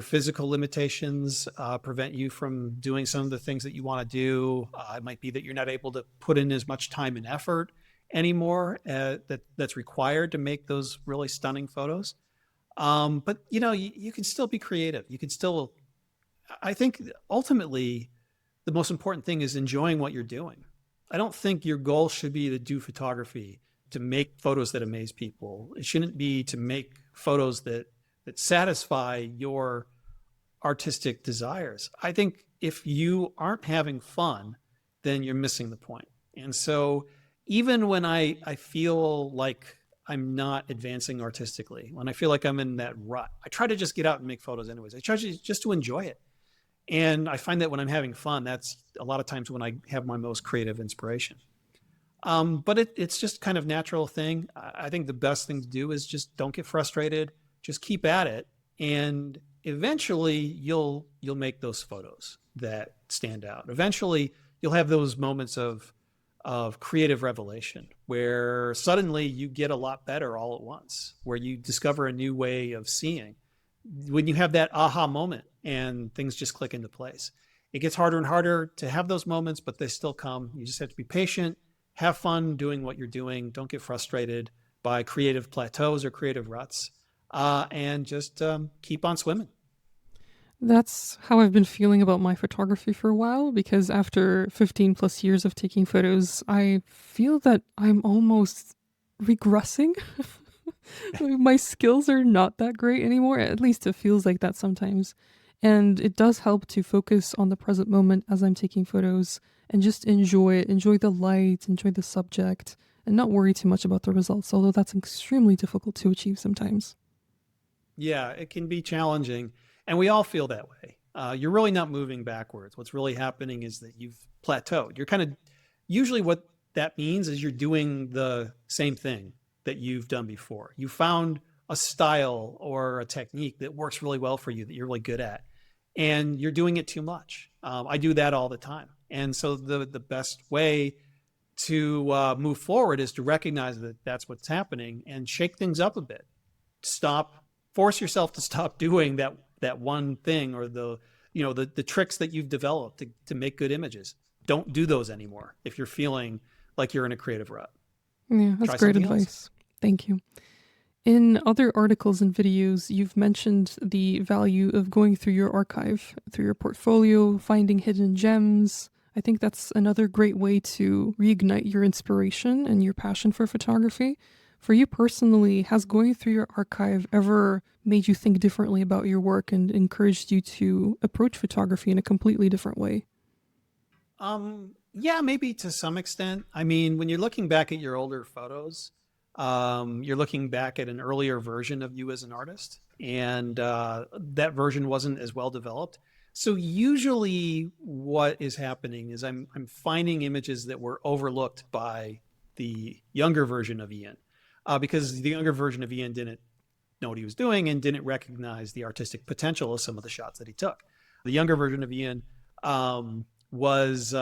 physical limitations prevent you from doing some of the things that you want to do. It might be that you're not able to put in as much time and effort anymore that's required to make those really stunning photos. But you can still be creative. You can still, I think ultimately the most important thing is enjoying what you're doing. I don't think your goal should be to do photography to make photos that amaze people. It shouldn't be to make photos that satisfy your artistic desires. I think if you aren't having fun, then you're missing the point. And so even when I feel like I'm not advancing artistically, when I feel like I'm in that rut, I try to just get out and make photos anyways. I try just to enjoy it. And I find that when I'm having fun, that's a lot of times when I have my most creative inspiration. But it's just kind of natural thing. I think the best thing to do is just don't get frustrated. Just keep at it, and eventually you'll make those photos that stand out. Eventually, you'll have those moments of creative revelation where suddenly you get a lot better all at once, where you discover a new way of seeing. When you have that aha moment and things just click into place, it gets harder and harder to have those moments, but they still come. You just have to be patient, have fun doing what you're doing. Don't get frustrated by creative plateaus or creative ruts, and just keep on swimming. That's how I've been feeling about my photography for a while, because after 15 plus years of taking photos, I feel that I'm almost regressing. My skills are not that great anymore. At least it feels like that sometimes. And it does help to focus on the present moment as I'm taking photos and just enjoy it, enjoy the light, enjoy the subject, and not worry too much about the results, although that's extremely difficult to achieve sometimes. Yeah, it can be challenging, and we all feel that way. You're really not moving backwards. What's really happening is that you've plateaued. You're kind of usually what that means is you're doing the same thing that you've done before. You found a style or a technique that works really well for you that you're really good at. and you're doing it too much. I do that all the time. And so the best way to move forward is to recognize that that's what's happening and shake things up a bit. Force yourself to stop doing that one thing, or the tricks that you've developed to make good images. Don't do those anymore if you're feeling like you're in a creative rut. Yeah, that's Try great something else. advice. Thank you. In other articles and videos, you've mentioned the value of going through your archive, through your portfolio, finding hidden gems. I think that's another great way to reignite your inspiration and your passion for photography. For you personally, has going through your archive ever made you think differently about your work and encouraged you to approach photography in a completely different way? Yeah, maybe to some extent. I mean, when you're looking back at your older photos, you're looking back at an earlier version of you as an artist, and that version wasn't as well developed. So usually, what is happening is I'm finding images that were overlooked by the younger version of Ian, because the younger version of Ian didn't know what he was doing and didn't recognize the artistic potential of some of the shots that he took. The younger version of Ian was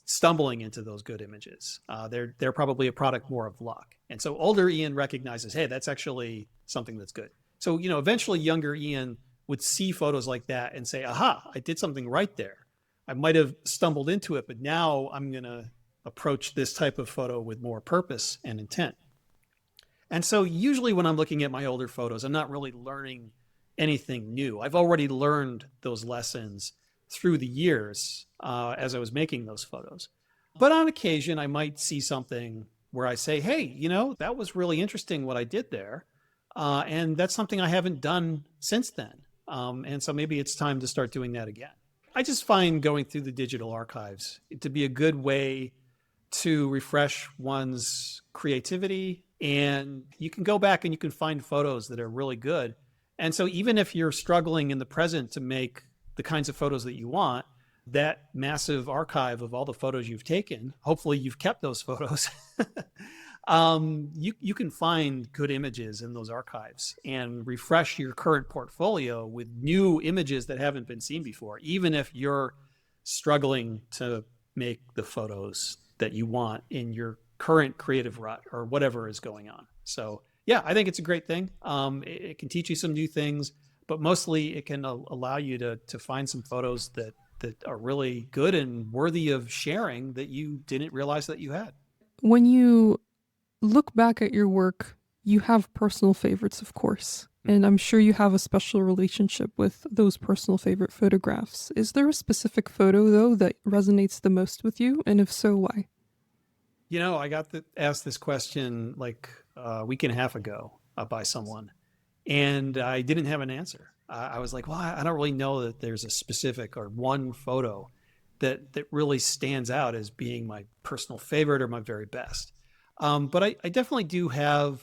stumbling into those good images. They're probably a product more of luck. And so older Ian recognizes, hey, that's actually something that's good. So, eventually younger Ian would see photos like that and say, aha, I did something right there. I might have stumbled into it, but now I'm going to approach this type of photo with more purpose and intent. And so usually when I'm looking at my older photos, I'm not really learning anything new. I've already learned those lessons through the years as I was making those photos. But on occasion, I might see something where I say, hey, that was really interesting what I did there. And that's something I haven't done since then. And so maybe it's time to start doing that again. I just find going through the digital archives to be a good way to refresh one's creativity. And you can go back and you can find photos that are really good. And so even if you're struggling in the present to make the kinds of photos that you want, that massive archive of all the photos you've taken, hopefully you've kept those photos. You can find good images in those archives and refresh your current portfolio with new images that haven't been seen before, even if you're struggling to make the photos that you want in your current creative rut or whatever is going on. So yeah, I think it's a great thing. It can teach you some new things, but mostly it can allow you to find some photos that are really good and worthy of sharing that you didn't realize that you had. When you look back at your work, you have personal favorites, of course, and I'm sure you have a special relationship with those personal favorite photographs. Is there a specific photo, though, that resonates the most with you? And if so, why? I got asked this question like a week and a half ago by someone, and I didn't have an answer. I was like, well, I don't really know that there's a specific or one photo that really stands out as being my personal favorite or my very best. But I definitely do have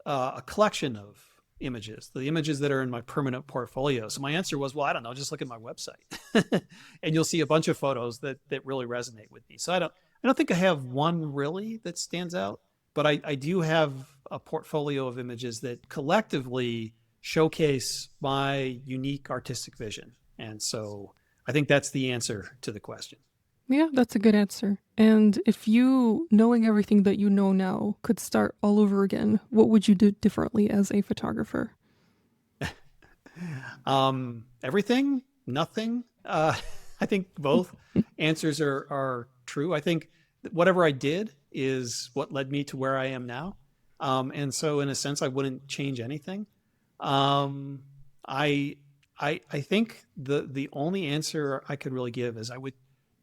a collection of images, the images that are in my permanent portfolio. So my answer was, well, I don't know, just look at my website, and you'll see a bunch of photos that really resonate with me. So I don't think I have one really that stands out, but I do have a portfolio of images that collectively showcase my unique artistic vision. And so I think that's the answer to the question. Yeah, that's a good answer. And if you, knowing everything that you know now, could start all over again, what would you do differently as a photographer? Everything, nothing. I think both answers are true. I think whatever I did is what led me to where I am now. And so in a sense, I wouldn't change anything. Um, I, I think the only answer I could really give is I would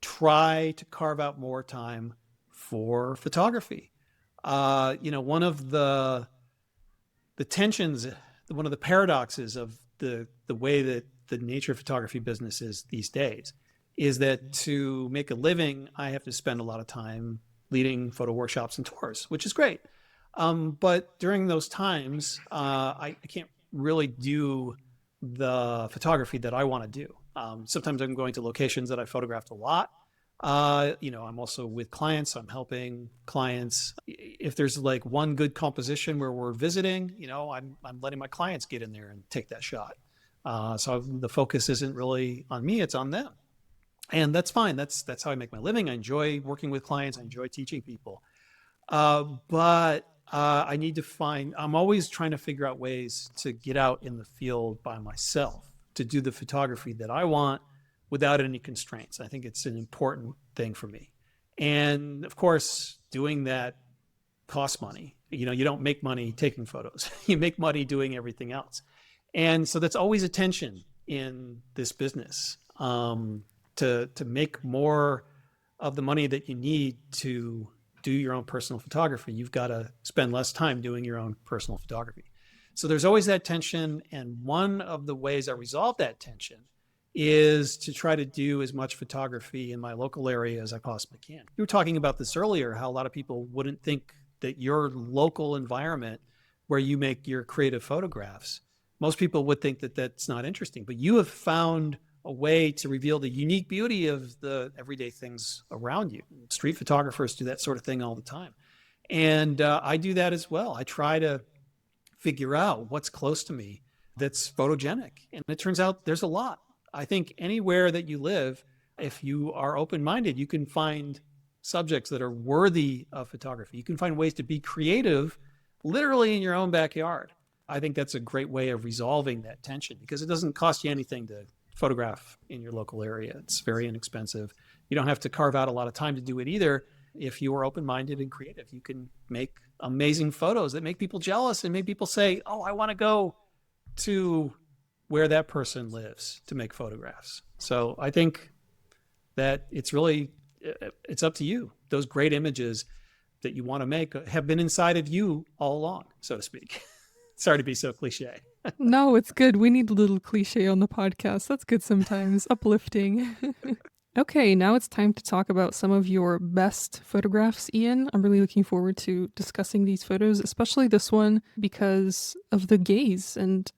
try to carve out more time for photography. One of the tensions, one of the paradoxes of the way that the nature of photography business is these days is that to make a living, I have to spend a lot of time leading photo workshops and tours, which is great. But during those times, I can't really do the photography that I want to do. Sometimes I'm going to locations that I photographed a lot. I'm also with clients. I'm helping clients. If there's like one good composition where we're visiting, I'm letting my clients get in there and take that shot. So the focus isn't really on me, it's on them. And that's fine. That's how I make my living. I enjoy working with clients. I enjoy teaching people. But I need to find, I'm always trying to figure out ways to get out in the field by myself, to do the photography that I want without any constraints. I think it's an important thing for me. And of course, doing that costs money. You don't make money taking photos, you make money doing everything else. And so that's always a tension in this business. To make more of the money that you need to do your own personal photography, you've got to spend less time doing your own personal photography. So there's always that tension. And one of the ways I resolve that tension is to try to do as much photography in my local area as I possibly can. You were talking about this earlier, how a lot of people wouldn't think that your local environment where you make your creative photographs, most people would think that that's not interesting, but you have found a way to reveal the unique beauty of the everyday things around you. Street photographers do that sort of thing all the time. And I do that as well. I try to figure out what's close to me that's photogenic. And it turns out there's a lot. I think anywhere that you live, if you are open-minded, you can find subjects that are worthy of photography. You can find ways to be creative literally in your own backyard. I think that's a great way of resolving that tension because it doesn't cost you anything to photograph in your local area. It's very inexpensive. You don't have to carve out a lot of time to do it either. If you are open-minded and creative, you can make amazing photos that make people jealous and make people say, oh, I want to go to where that person lives to make photographs. So I think that it's up to you. Those great images that you want to make have been inside of you all along, so to speak. Sorry to be so cliche. No, it's good. We need a little cliche on the podcast. That's good sometimes. Uplifting. Okay, now it's time to talk about some of your best photographs, Ian. I'm really looking forward to discussing these photos, especially this one because of the gaze, and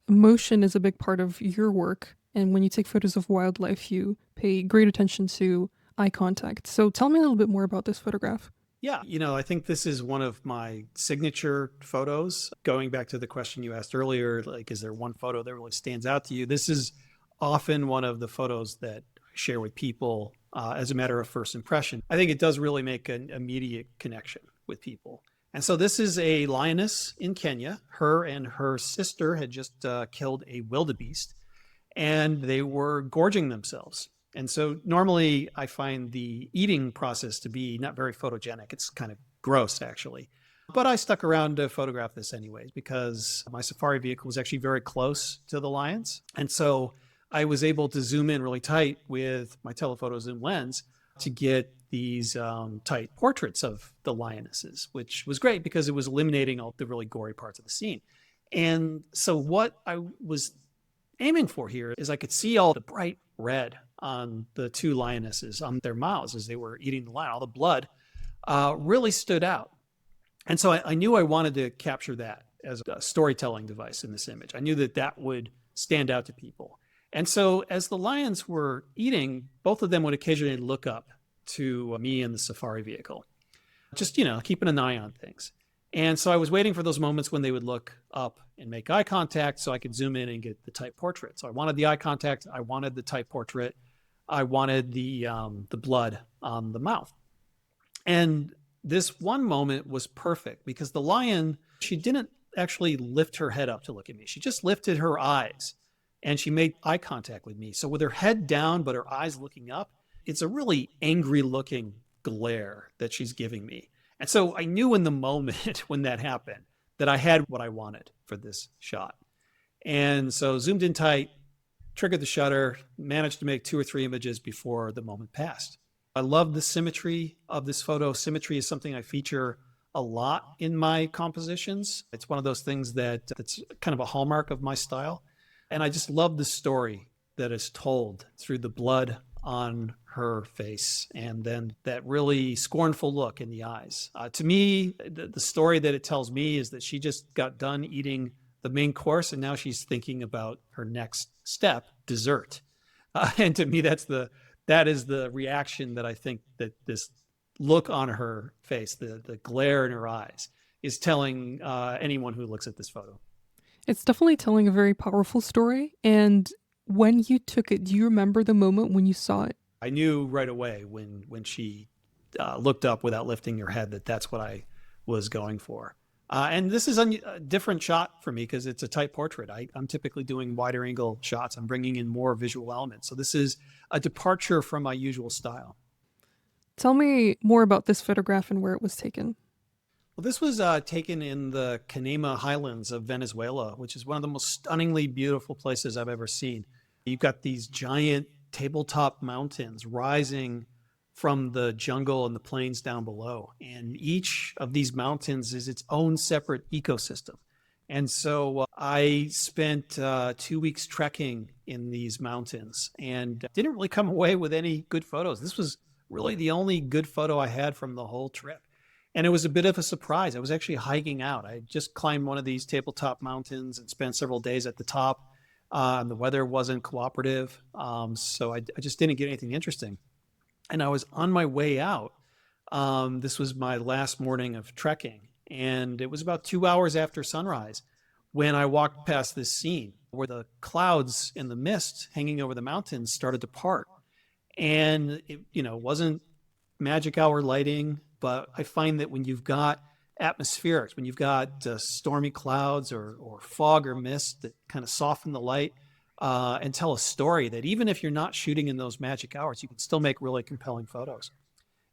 emotion is a big part of your work. And when you take photos of wildlife, you pay great attention to eye contact. So tell me a little bit more about this photograph. Yeah, I think this is one of my signature photos. Going back to the question you asked earlier, like, is there one photo that really stands out to you? This is often one of the photos that I share with people as a matter of first impression. I think it does really make an immediate connection with people. And so this is a lioness in Kenya. Her and her sister had just killed a wildebeest, and they were gorging themselves. And so normally I find the eating process to be not very photogenic. It's kind of gross, actually. But I stuck around to photograph this anyways because my safari vehicle was actually very close to the lions. And so I was able to zoom in really tight with my telephoto zoom lens to get these tight portraits of the lionesses, which was great because it was eliminating all the really gory parts of the scene. And so what I was aiming for here is I could see all the bright red on the two lionesses on their mouths as they were eating the lion. All the blood really stood out. And so I knew I wanted to capture that as a storytelling device in this image. I knew that that would stand out to people. And so as the lions were eating, both of them would occasionally look up to me in the safari vehicle, just, keeping an eye on things. And so I was waiting for those moments when they would look up and make eye contact so I could zoom in and get the tight portrait. So I wanted the eye contact. I wanted the tight portrait. I wanted the blood on the mouth. And this one moment was perfect because the lion, she didn't actually lift her head up to look at me. She just lifted her eyes and she made eye contact with me. So with her head down, but her eyes looking up, it's a really angry looking glare that she's giving me. And so I knew in the moment when that happened that I had what I wanted for this shot. And so zoomed in tight, triggered the shutter, managed to make 2 or 3 images before the moment passed. I love the symmetry of this photo. Symmetry is something I feature a lot in my compositions. It's one of those things that's kind of a hallmark of my style. And I just love the story that is told through the blood on her face and then that really scornful look in the eyes. To me, the story that it tells me is that she just got done eating the main course and now she's thinking about her next step, dessert. And to me, that is the reaction that I think that this look on her face, the glare in her eyes, is telling anyone who looks at this photo. It's definitely telling a very powerful story. And when you took it, do you remember the moment when you saw it? I knew right away when she looked up without lifting her head that that's what I was going for. And this is a different shot for me because it's a tight portrait. I'm typically doing wider angle shots. I'm bringing in more visual elements. So this is a departure from my usual style. Tell me more about this photograph and where it was taken. Well, this was taken in the Canema Highlands of Venezuela, which is one of the most stunningly beautiful places I've ever seen. You've got these giant tabletop mountains rising from the jungle and the plains down below. And each of these mountains is its own separate ecosystem. And so I spent 2 weeks trekking in these mountains and didn't really come away with any good photos. This was really the only good photo I had from the whole trip. And it was a bit of a surprise. I was actually hiking out. I just climbed one of these tabletop mountains and spent several days at the top. And the weather wasn't cooperative. So I just didn't get anything interesting. And I was on my way out. This was my last morning of trekking. And it was about 2 hours after sunrise when I walked past this scene where the clouds and the mist hanging over the mountains started to part. And it wasn't magic hour lighting, but I find that when you've got atmospherics, when you've got stormy clouds or fog or mist that kind of soften the light and tell a story, that even if you're not shooting in those magic hours, you can still make really compelling photos.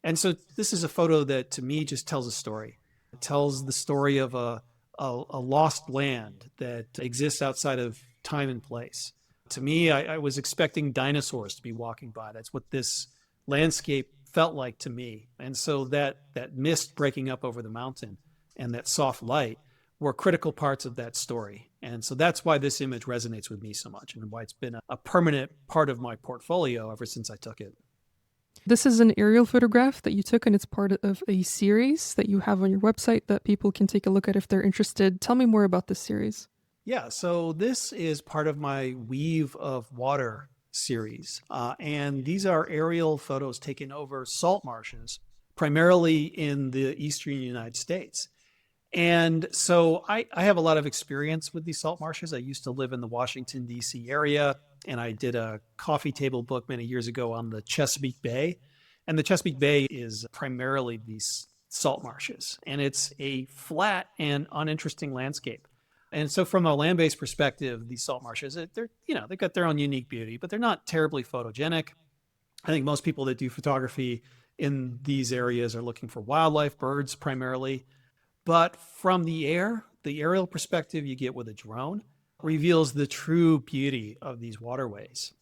And so this is a photo that to me just tells a story. It tells the story of a lost land that exists outside of time and place. To me, I was expecting dinosaurs to be walking by. That's what this landscape felt like to me. And so that mist breaking up over the mountain and that soft light were critical parts of that story. And so that's why this image resonates with me so much and why it's been a permanent part of my portfolio ever since I took it. This is an aerial photograph that you took, and it's part of a series that you have on your website that people can take a look at if they're interested. Tell me more about this series. Yeah, so this is part of my Weave of Water series. And these are aerial photos taken over salt marshes, primarily in the eastern United States. And so I have a lot of experience with these salt marshes. I used to live in the Washington, D.C. area, and I did a coffee table book many years ago on the Chesapeake Bay. And the Chesapeake Bay is primarily these salt marshes, and it's a flat and uninteresting landscape. And so from a land-based perspective, these salt marshes, they've got their own unique beauty, but they're not terribly photogenic. I think most people that do photography in these areas are looking for wildlife, birds primarily. But from the aerial perspective you get with a drone reveals the true beauty of these waterways.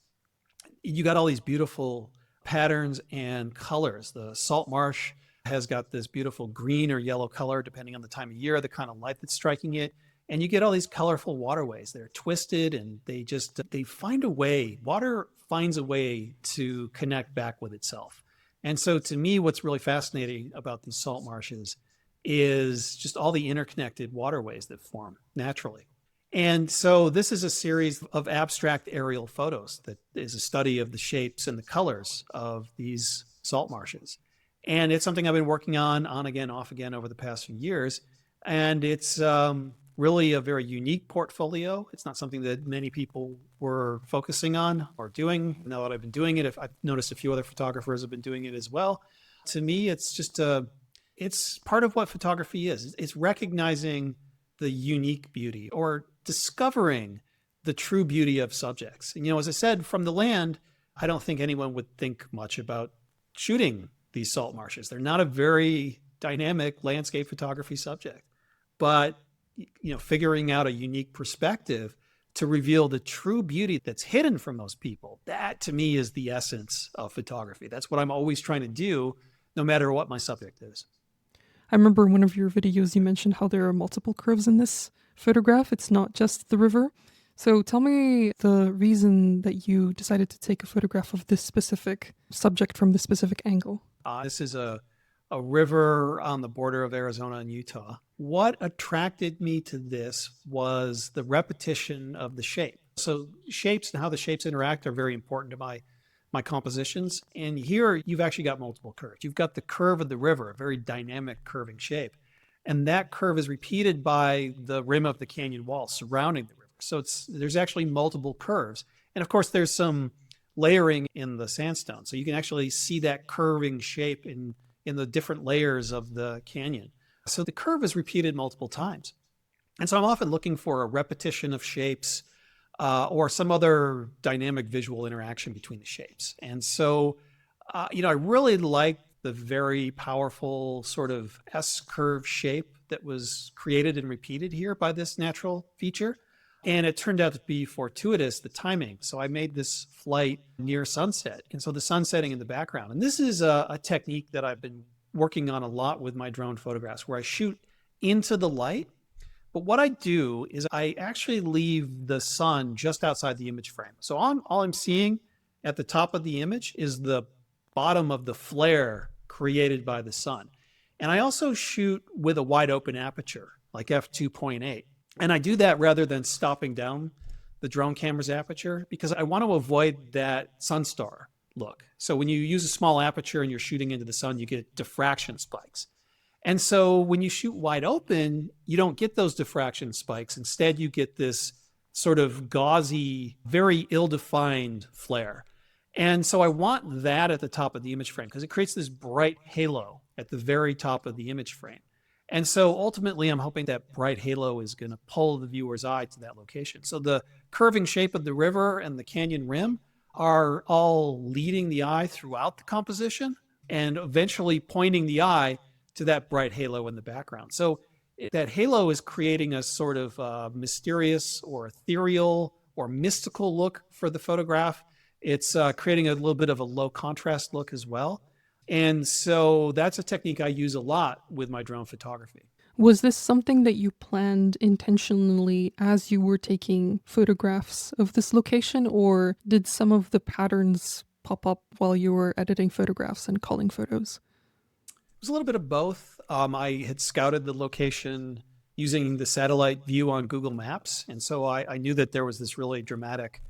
You got all these beautiful patterns and colors. The salt marsh has got this beautiful green or yellow color, depending on the time of year, the kind of light that's striking it. And you get all these colorful waterways. They're twisted and they find a way. Water finds a way to connect back with itself. And so to me, what's really fascinating about these salt marshes is just all the interconnected waterways that form naturally. And so this is a series of abstract aerial photos that is a study of the shapes and the colors of these salt marshes. And it's something I've been working on again, off again over the past few years. And it's really a very unique portfolio. It's not something that many people were focusing on or doing. Now that I've been doing it, I've noticed a few other photographers have been doing it as well. To me, it's just it's part of what photography is. It's recognizing the unique beauty or discovering the true beauty of subjects. And, as I said, from the land, I don't think anyone would think much about shooting these salt marshes. They're not a very dynamic landscape photography subject. But, figuring out a unique perspective to reveal the true beauty that's hidden from most people, that to me is the essence of photography. That's what I'm always trying to do, no matter what my subject is. I remember in one of your videos you mentioned how there are multiple curves in this photograph. It's not just the river. So tell me the reason that you decided to take a photograph of this specific subject from this specific angle. This is a river on the border of Arizona and Utah. What attracted me to this was the repetition of the shape. So shapes and how the shapes interact are very important to my compositions. And here you've actually got multiple curves. You've got the curve of the river, a very dynamic curving shape. And that curve is repeated by the rim of the canyon wall surrounding the river. So there's actually multiple curves. And of course, there's some layering in the sandstone. So you can actually see that curving shape in the different layers of the canyon. So the curve is repeated multiple times. And so I'm often looking for a repetition of shapes or some other dynamic visual interaction between the shapes. And so, I really like the very powerful sort of S curve shape that was created and repeated here by this natural feature. And it turned out to be fortuitous, the timing. So I made this flight near sunset. And so the sun setting in the background. And this is a technique that I've been working on a lot with my drone photographs, where I shoot into the light. But what I do is I actually leave the sun just outside the image frame. So all I'm seeing at the top of the image is the bottom of the flare created by the sun. And I also shoot with a wide open aperture, like f2.8. And I do that rather than stopping down the drone camera's aperture because I want to avoid that sunstar look. So when you use a small aperture and you're shooting into the sun, you get diffraction spikes. And so when you shoot wide open, you don't get those diffraction spikes. Instead, you get this sort of gauzy, very ill-defined flare. And so I want that at the top of the image frame because it creates this bright halo at the very top of the image frame. And so ultimately, I'm hoping that bright halo is going to pull the viewer's eye to that location. So the curving shape of the river and the canyon rim are all leading the eye throughout the composition and eventually pointing the eye to that bright halo in the background. So that halo is creating a sort of mysterious or ethereal or mystical look for the photograph. It's creating a little bit of a low contrast look as well. And so that's a technique I use a lot with my drone photography. Was this something that you planned intentionally as you were taking photographs of this location, or did some of the patterns pop up while you were editing photographs and calling photos? It was a little bit of both. I had scouted the location using the satellite view on Google Maps. And so I knew that there was this really dramatic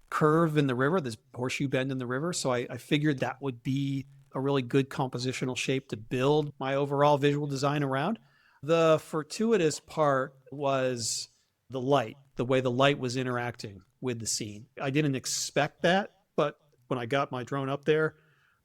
curve in the river, this horseshoe bend in the river. So I figured that would be a really good compositional shape to build my overall visual design around. The fortuitous part was the light, the way the light was interacting with the scene. I didn't expect that, but when I got my drone up there,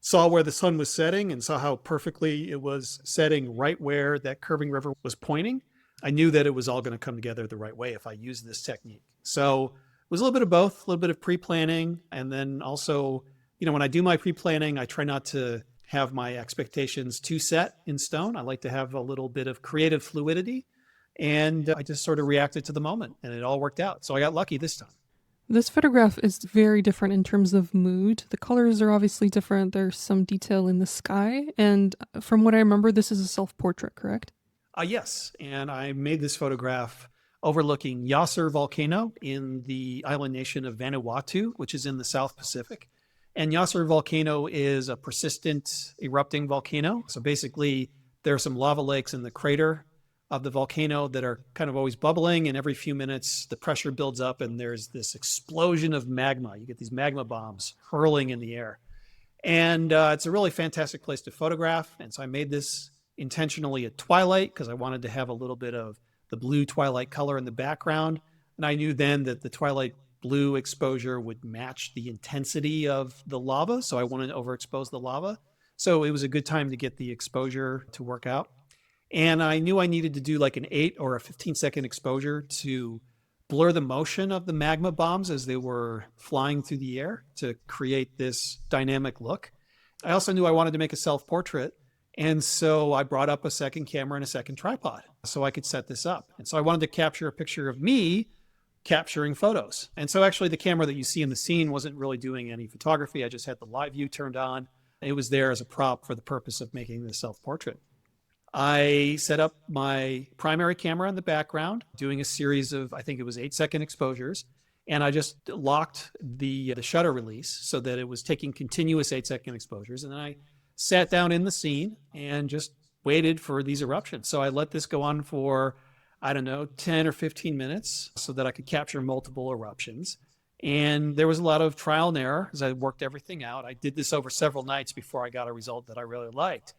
saw where the sun was setting and saw how perfectly it was setting right where that curving river was pointing, I knew that it was all going to come together the right way if I used this technique. So it was a little bit of both, a little bit of pre-planning, and then also, when I do my pre-planning, I try not to have my expectations too set in stone. I like to have a little bit of creative fluidity, and I just sort of reacted to the moment, and it all worked out. So I got lucky this time. This photograph is very different in terms of mood. The colors are obviously different. There's some detail in the sky. And from what I remember, this is a self-portrait, correct? Yes. And I made this photograph overlooking Yasser volcano in the island nation of Vanuatu, which is in the South Pacific. And Yasser volcano is a persistent erupting volcano. So basically, there are some lava lakes in the crater of the volcano that are kind of always bubbling, and every few minutes the pressure builds up and there's this explosion of magma. You get these magma bombs hurling in the air. And it's a really fantastic place to photograph. And so I made this intentionally at twilight because I wanted to have a little bit of the blue twilight color in the background. And I knew then that the twilight blue exposure would match the intensity of the lava. So I wanted to overexpose the lava. So it was a good time to get the exposure to work out. And I knew I needed to do like an 8 or a 15-second exposure to blur the motion of the magma bombs as they were flying through the air to create this dynamic look. I also knew I wanted to make a self-portrait. And so I brought up a second camera and a second tripod so I could set this up. And so I wanted to capture a picture of me capturing photos. And so actually the camera that you see in the scene wasn't really doing any photography. I just had the live view turned on. It was there as a prop for the purpose of making this self-portrait. I set up my primary camera in the background, doing a series of, I think it was 8-second exposures. And I just locked the shutter release so that it was taking continuous 8-second exposures. And then I sat down in the scene and just waited for these eruptions. So I let this go on for, 10 or 15 minutes so that I could capture multiple eruptions. And there was a lot of trial and error as I worked everything out. I did this over several nights before I got a result that I really liked.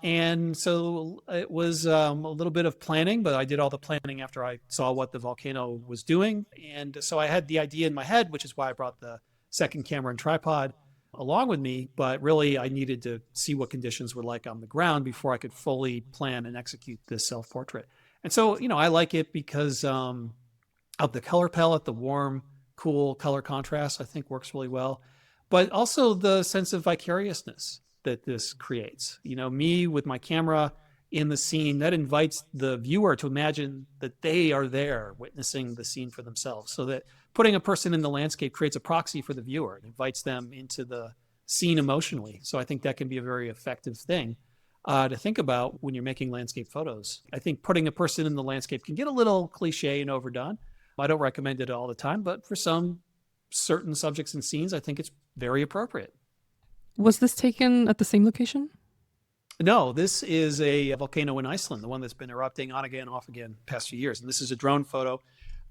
And so it was a little bit of planning, but I did all the planning after I saw what the volcano was doing. And so I had the idea in my head, which is why I brought the second camera and tripod along with me. But really, I needed to see what conditions were like on the ground before I could fully plan and execute this self portrait. And so, I like it because of the color palette, the warm, cool color contrast, I think works really well. But also the sense of vicariousness that this creates. Me with my camera in the scene, that invites the viewer to imagine that they are there witnessing the scene for themselves. So that putting a person in the landscape creates a proxy for the viewer. It invites them into the scene emotionally. So I think that can be a very effective thing to think about when you're making landscape photos. I think putting a person in the landscape can get a little cliche and overdone. I don't recommend it all the time, but for some certain subjects and scenes, I think it's very appropriate. Was this taken at the same location? No, this is a volcano in Iceland, the one that's been erupting on again, off again, past few years. And this is a drone photo.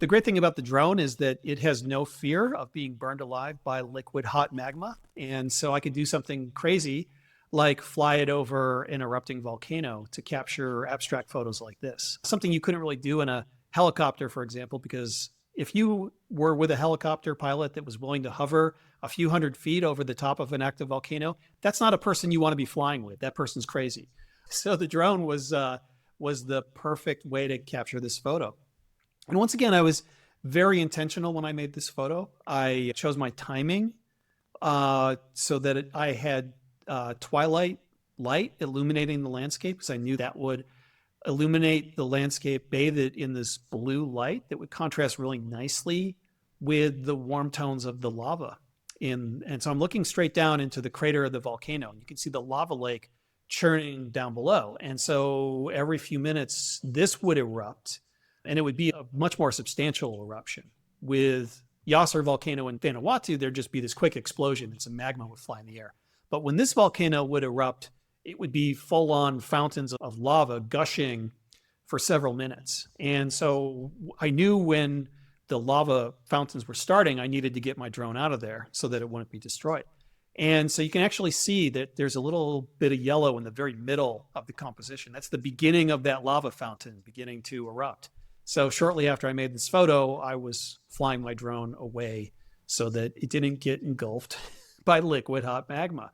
The great thing about the drone is that it has no fear of being burned alive by liquid hot magma. And so I could do something crazy like fly it over an erupting volcano to capture abstract photos like this. Something you couldn't really do in a helicopter, for example, because if you were with a helicopter pilot that was willing to hover a few hundred feet over the top of an active volcano, that's not a person you want to be flying with. That person's crazy. So the drone was the perfect way to capture this photo. And once again, I was very intentional when I made this photo. I chose my timing so that I had twilight light illuminating the landscape, because I knew that would illuminate the landscape, bathe it in this blue light that would contrast really nicely with the warm tones of the lava. And so I'm looking straight down into the crater of the volcano, and you can see the lava lake churning down below. And so every few minutes, this would erupt, and it would be a much more substantial eruption. With Yasser volcano in Vanuatu, there'd just be this quick explosion and some magma would fly in the air. But when this volcano would erupt, it would be full-on fountains of lava gushing for several minutes. And so I knew when the lava fountains were starting, I needed to get my drone out of there so that it wouldn't be destroyed. And so you can actually see that there's a little bit of yellow in the very middle of the composition. That's the beginning of that lava fountain beginning to erupt. So shortly after I made this photo, I was flying my drone away so that it didn't get engulfed by liquid hot magma.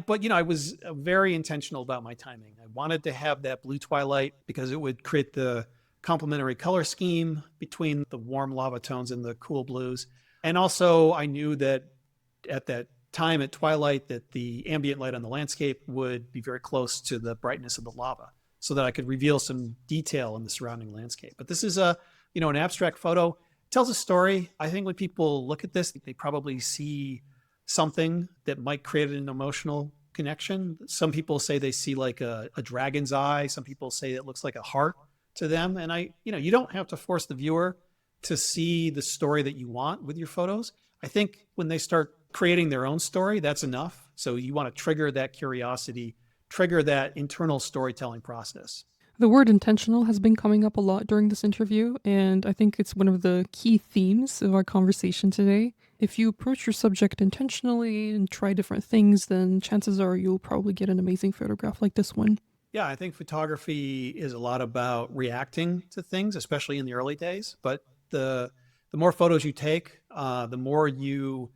But I was very intentional about my timing. I wanted to have that blue twilight because it would create the complementary color scheme between the warm lava tones and the cool blues. And also I knew that at that time at twilight that the ambient light on the landscape would be very close to the brightness of the lava so that I could reveal some detail in the surrounding landscape. But this is an abstract photo. It tells a story. I think when people look at this, they probably see something that might create an emotional connection. Some people say they see like a dragon's eye. Some people say it looks like a heart to them. And you don't have to force the viewer to see the story that you want with your photos. I think when they start creating their own story, that's enough. So you want to trigger that curiosity, trigger that internal storytelling process. The word intentional has been coming up a lot during this interview, and I think it's one of the key themes of our conversation today. If you approach your subject intentionally and try different things, then chances are you'll probably get an amazing photograph like this one. Yeah, I think photography is a lot about reacting to things, especially in the early days. But the more photos you take, the more you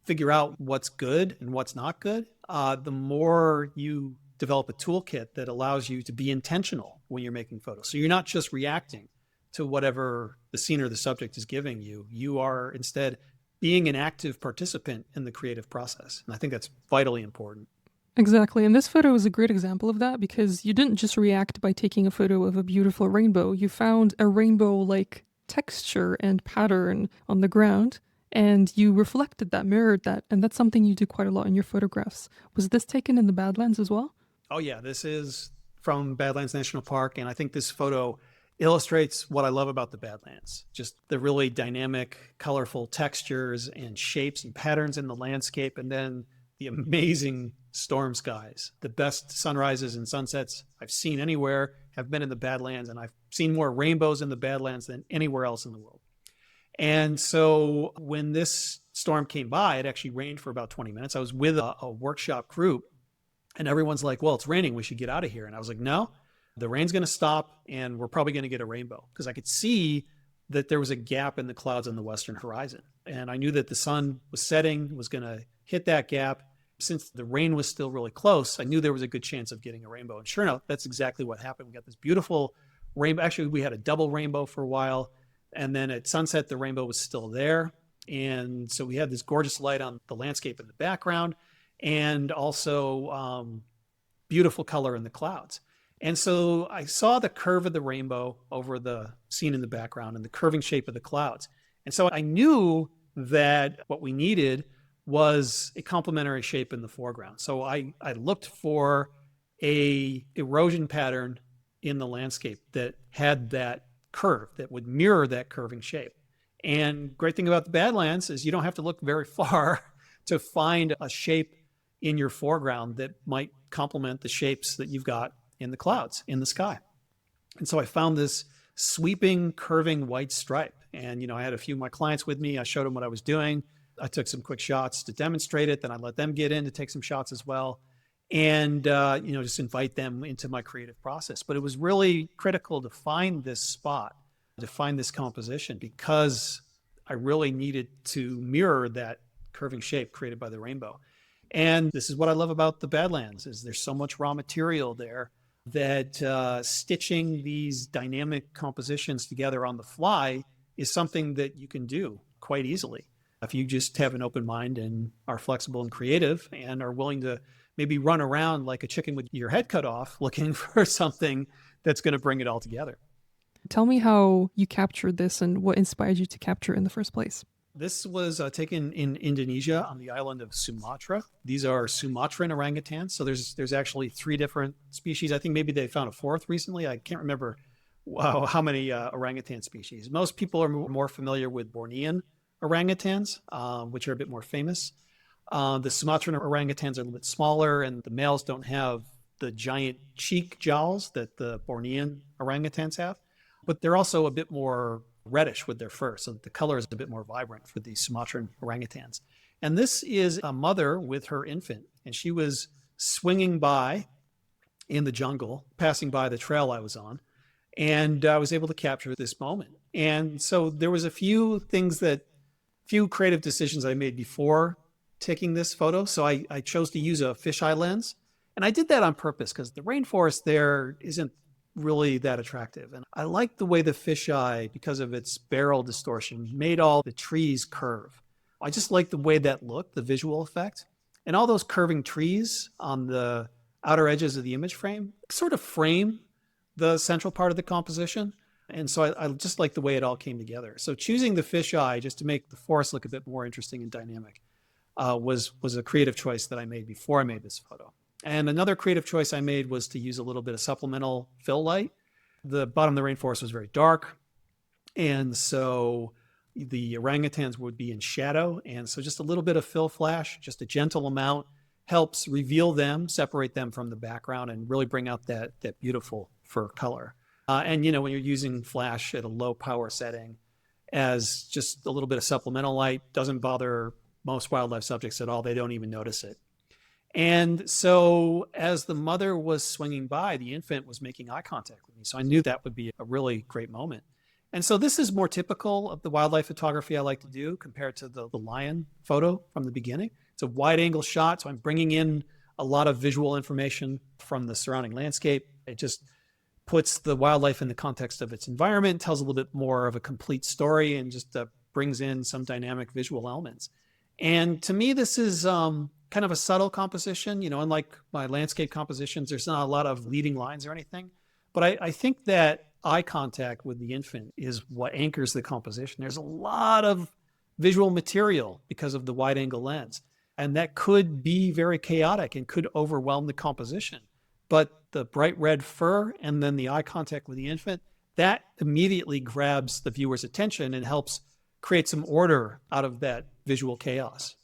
figure out what's good and what's not good, the more you develop a toolkit that allows you to be intentional when you're making photos. So you're not just reacting to whatever the scene or the subject is giving you. You are instead being an active participant in the creative process. And I think that's vitally important. Exactly. And this photo is a great example of that because you didn't just react by taking a photo of a beautiful rainbow. You found a rainbow-like texture and pattern on the ground, and you reflected that, mirrored that. And that's something you do quite a lot in your photographs. Was this taken in the Badlands as well? Oh, yeah. This is from Badlands National Park. And I think this photo illustrates what I love about the Badlands. Just the really dynamic, colorful textures and shapes and patterns in the landscape. And then the amazing storm skies. The best sunrises and sunsets I've seen anywhere have been in the Badlands. And I've seen more rainbows in the Badlands than anywhere else in the world. And so when this storm came by, it actually rained for about 20 minutes. I was with a workshop group. And everyone's like, well, it's raining. We should get out of here. And I was like, no, the rain's going to stop and we're probably going to get a rainbow, because I could see that there was a gap in the clouds on the western horizon. And I knew that the sun was setting, was going to hit that gap. Since the rain was still really close, I knew there was a good chance of getting a rainbow. And sure enough, that's exactly what happened. We got this beautiful rainbow. Actually, we had a double rainbow for a while. And then at sunset, the rainbow was still there. And so we had this gorgeous light on the landscape in the background, and also beautiful color in the clouds. And so I saw the curve of the rainbow over the scene in the background and the curving shape of the clouds. And so I knew that what we needed was a complementary shape in the foreground. So I looked for a erosion pattern in the landscape that had that curve, that would mirror that curving shape. And great thing about the Badlands is you don't have to look very far to find a shape in your foreground that might complement the shapes that you've got in the clouds, in the sky. And so I found this sweeping, curving white stripe. And, I had a few of my clients with me. I showed them what I was doing. I took some quick shots to demonstrate it. Then I let them get in to take some shots as well. And, just invite them into my creative process. But it was really critical to find this spot, to find this composition, because I really needed to mirror that curving shape created by the rainbow. And this is what I love about the Badlands, is there's so much raw material there that stitching these dynamic compositions together on the fly is something that you can do quite easily if you just have an open mind and are flexible and creative and are willing to maybe run around like a chicken with your head cut off looking for something that's going to bring it all together. Tell me how you captured this and what inspired you to capture it in the first place. This was taken in Indonesia on the island of Sumatra. These are Sumatran orangutans. So there's actually 3 different species. I think maybe they found a 4th recently. I can't remember how many orangutan species. Most people are more familiar with Bornean orangutans, which are a bit more famous. The Sumatran orangutans are a little bit smaller, and the males don't have the giant cheek jowls that the Bornean orangutans have. But they're also a bit more reddish with their fur, so the color is a bit more vibrant for the Sumatran orangutans. And this is a mother with her infant, and she was swinging by in the jungle, passing by the trail I was on, and I was able to capture this moment. And so there was a few creative decisions I made before taking this photo. So I chose to use a fisheye lens, and I did that on purpose because the rainforest there isn't really that attractive. And I like the way the fisheye, because of its barrel distortion, made all the trees curve. I just like the way that looked, the visual effect. And all those curving trees on the outer edges of the image frame sort of frame the central part of the composition. And so I just like the way it all came together. So choosing the fisheye just to make the forest look a bit more interesting and dynamic was a creative choice that I made before I made this photo. And another creative choice I made was to use a little bit of supplemental fill light. The bottom of the rainforest was very dark, and so the orangutans would be in shadow. And so just a little bit of fill flash, just a gentle amount, helps reveal them, separate them from the background, and really bring out that beautiful fur color. And when you're using flash at a low power setting as just a little bit of supplemental light, doesn't bother most wildlife subjects at all. They don't even notice it. And so as the mother was swinging by, the infant was making eye contact with me. So I knew that would be a really great moment. And so this is more typical of the wildlife photography I like to do compared to the lion photo from the beginning. It's a wide angle shot, so I'm bringing in a lot of visual information from the surrounding landscape. It just puts the wildlife in the context of its environment, tells a little bit more of a complete story, and just brings in some dynamic visual elements. And to me, this is kind of a subtle composition. Unlike my landscape compositions, there's not a lot of leading lines or anything. But I think that eye contact with the infant is what anchors the composition. There's a lot of visual material because of the wide angle lens, and that could be very chaotic and could overwhelm the composition. But the bright red fur and then the eye contact with the infant, that immediately grabs the viewer's attention and helps create some order out of that visual chaos.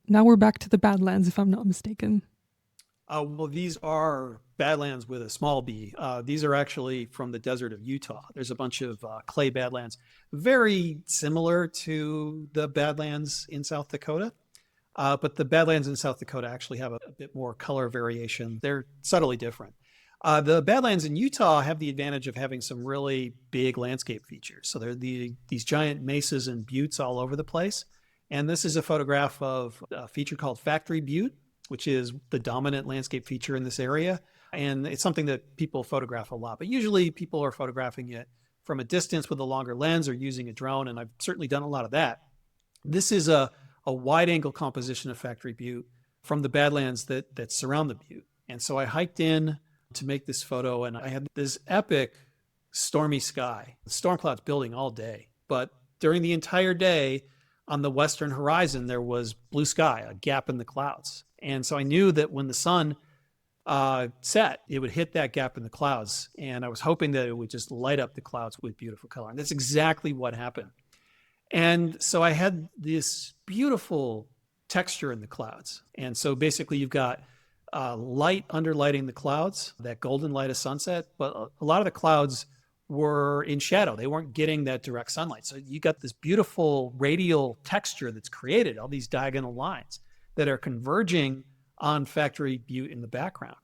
Now we're back to the Badlands, if I'm not mistaken. Well, these are Badlands with a small b. These are actually from the desert of Utah. There's a bunch of clay Badlands, very similar to the Badlands in South Dakota. But the Badlands in South Dakota actually have a bit more color variation. They're subtly different. The Badlands in Utah have the advantage of having some really big landscape features. So there are these giant mesas and buttes all over the place. And this is a photograph of a feature called Factory Butte, which is the dominant landscape feature in this area. And it's something that people photograph a lot. But usually people are photographing it from a distance with a longer lens or using a drone. And I've certainly done a lot of that. This is a wide angle composition of Factory Butte from the Badlands that surround the butte. And so I hiked in to make this photo, and I had this epic stormy sky, storm clouds building all day. But during the entire day on the western horizon, there was blue sky, a gap in the clouds. And so I knew that when the sun set, it would hit that gap in the clouds. And I was hoping that it would just light up the clouds with beautiful color. And that's exactly what happened. And so I had this beautiful texture in the clouds. And so basically you've got light underlighting the clouds, that golden light of sunset, but a lot of the clouds were in shadow. They weren't getting that direct sunlight. So you got this beautiful radial texture that's created, all these diagonal lines that are converging on Factory Butte in the background.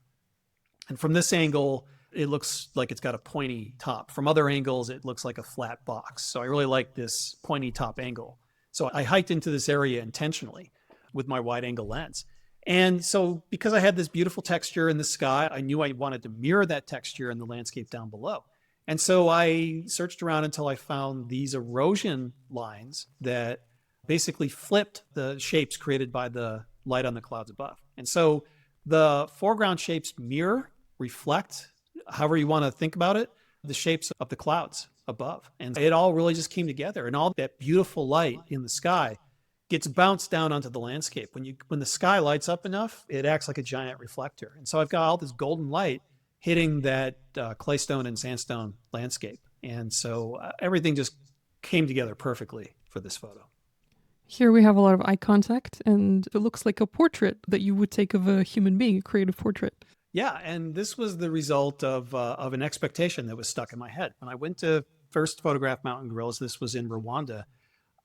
And from this angle, it looks like it's got a pointy top. From other angles, it looks like a flat box. So I really like this pointy top angle. So I hiked into this area intentionally with my wide angle lens. And so because I had this beautiful texture in the sky, I knew I wanted to mirror that texture in the landscape down below. And so I searched around until I found these erosion lines that basically flipped the shapes created by the light on the clouds above. And so the foreground shapes mirror, reflect, however you want to think about it, the shapes of the clouds above. And it all really just came together. And all that beautiful light in the sky gets bounced down onto the landscape. When the sky lights up enough, it acts like a giant reflector. And so I've got all this golden light hitting that claystone and sandstone landscape. And so everything just came together perfectly for this photo. Here we have a lot of eye contact, and it looks like a portrait that you would take of a human being, a creative portrait. Yeah, and this was the result of an expectation that was stuck in my head. When I went to first photograph mountain gorillas, this was in Rwanda,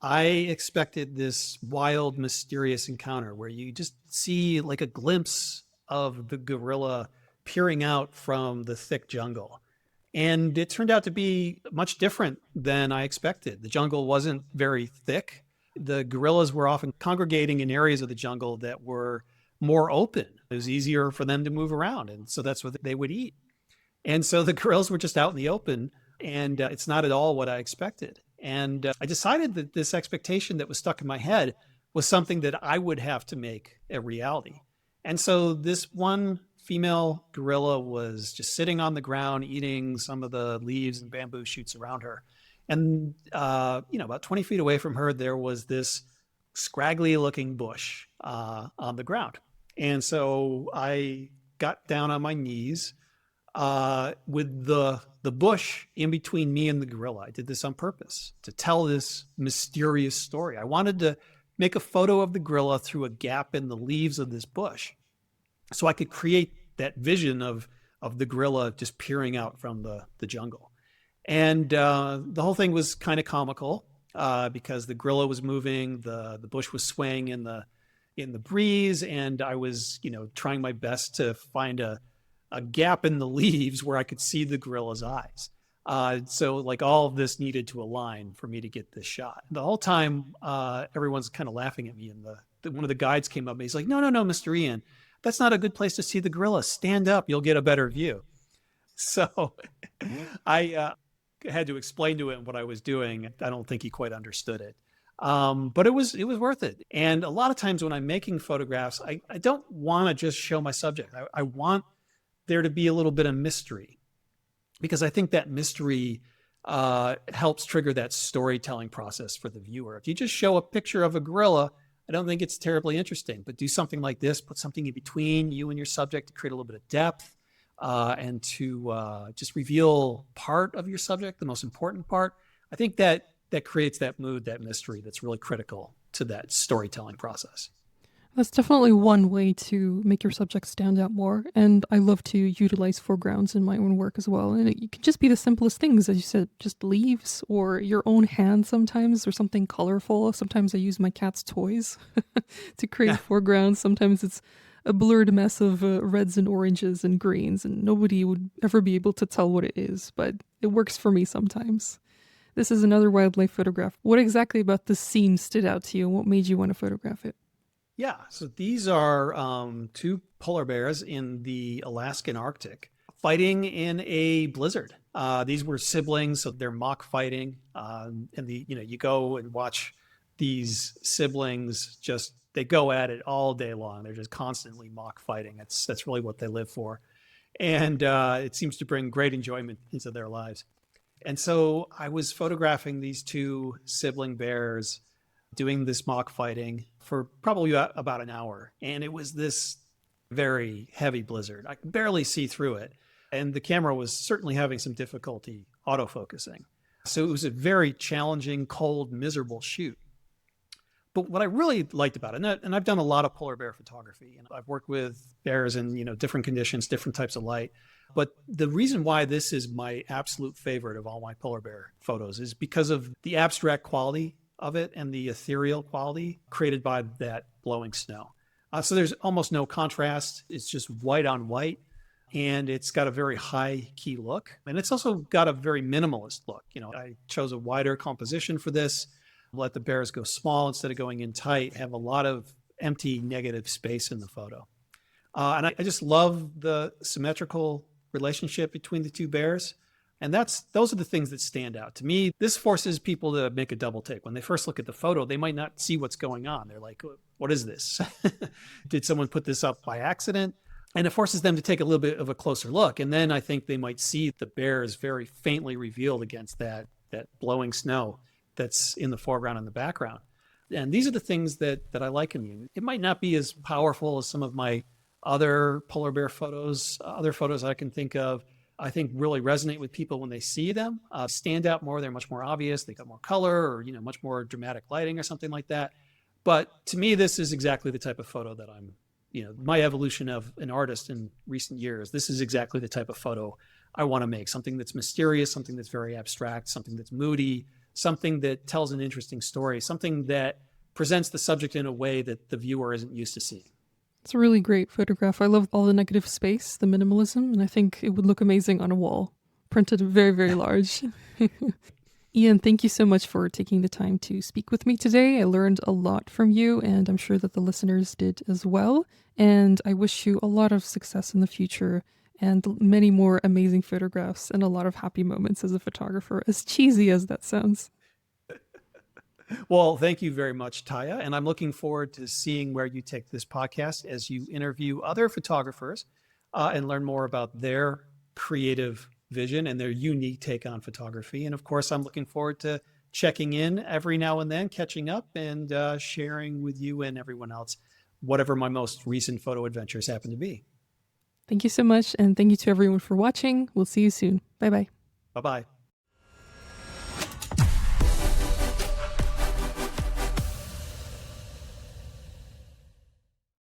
I expected this wild, mysterious encounter where you just see like a glimpse of the gorilla peering out from the thick jungle. And it turned out to be much different than I expected. The jungle wasn't very thick. The gorillas were often congregating in areas of the jungle that were more open. It was easier for them to move around. And so that's what they would eat. And so the gorillas were just out in the open, and it's not at all what I expected. And I decided that this expectation that was stuck in my head was something that I would have to make a reality. And so this one female gorilla was just sitting on the ground, eating some of the leaves and bamboo shoots around her. And, about 20 feet away from her, there was this scraggly looking bush on the ground. And so I got down on my knees with the bush in between me and the gorilla. I did this on purpose to tell this mysterious story. I wanted to make a photo of the gorilla through a gap in the leaves of this bush so I could create that vision of the gorilla just peering out from the jungle. And the whole thing was kind of comical because the gorilla was moving, the bush was swaying in the breeze, and I was, trying my best to find a gap in the leaves where I could see the gorilla's eyes. So like all of this needed to align for me to get this shot. The whole time, everyone's kind of laughing at me, and one of the guides came up and he's like, no, Mr. Ian, that's not a good place to see the gorilla. Stand up, you'll get a better view. So I had to explain to him what I was doing. I don't think he quite understood it. But it was worth it. And a lot of times when I'm making photographs, I don't want to just show my subject. I want there to be a little bit of mystery, because I think that mystery helps trigger that storytelling process for the viewer. If you just show a picture of a gorilla, I don't think it's terribly interesting. But do something like this, put something in between you and your subject to create a little bit of depth and to just reveal part of your subject, the most important part. I think that creates that mood, that mystery that's really critical to that storytelling process. That's definitely one way to make your subjects stand out more. And I love to utilize foregrounds in my own work as well. And it can just be the simplest things, as you said, just leaves or your own hand sometimes, or something colorful. Sometimes I use my cat's toys to create Yeah. foregrounds. Sometimes it's a blurred mess of reds and oranges and greens, and nobody would ever be able to tell what it is, but it works for me sometimes. This is another wildlife photograph. What exactly about this scene stood out to you, and what made you want to photograph it? Yeah, so these are two polar bears in the Alaskan Arctic fighting in a blizzard. These were siblings, so they're mock fighting. And you go and watch these siblings just they go at it all day long. They're just constantly mock fighting. That's really what they live for, and it seems to bring great enjoyment into their lives. And so I was photographing these two sibling bears doing this mock fighting for probably about an hour. And it was this very heavy blizzard. I could barely see through it. And the camera was certainly having some difficulty autofocusing. So it was a very challenging, cold, miserable shoot. But what I really liked about it, and I've done a lot of polar bear photography, and I've worked with bears in different conditions, different types of light. But the reason why this is my absolute favorite of all my polar bear photos is because of the abstract quality of it and the ethereal quality created by that blowing snow. So there's almost no contrast. It's just white on white, and it's got a very high key look. And it's also got a very minimalist look. I chose a wider composition for this, let the bears go small instead of going in tight, have a lot of empty negative space in the photo. And I just love the symmetrical relationship between the two bears. And those are the things that stand out to me. This forces people to make a double take. When they first look at the photo, they might not see what's going on. They're like, what is this? Did someone put this up by accident? And it forces them to take a little bit of a closer look. And then I think they might see the bears very faintly revealed against that blowing snow that's in the foreground and the background. And these are the things that I like in you. It might not be as powerful as some of my other polar bear photos, other photos I can think of. I think really resonate with people when they see them, stand out more. They're much more obvious. They got more color or, much more dramatic lighting or something like that. But to me, this is exactly the type of photo that my evolution of an artist in recent years. This is exactly the type of photo I want to make. Something that's mysterious, something that's very abstract, something that's moody, something that tells an interesting story, something that presents the subject in a way that the viewer isn't used to seeing. It's a really great photograph. I love all the negative space, the minimalism, and I think it would look amazing on a wall, printed very, very large. Ian, thank you so much for taking the time to speak with me today. I learned a lot from you, and I'm sure that the listeners did as well. And I wish you a lot of success in the future and many more amazing photographs and a lot of happy moments as a photographer, as cheesy as that sounds. Well, thank you very much, Taya. And I'm looking forward to seeing where you take this podcast as you interview other photographers and learn more about their creative vision and their unique take on photography. And of course, I'm looking forward to checking in every now and then, catching up and sharing with you and everyone else whatever my most recent photo adventures happen to be. Thank you so much. And thank you to everyone for watching. We'll see you soon. Bye bye. Bye bye.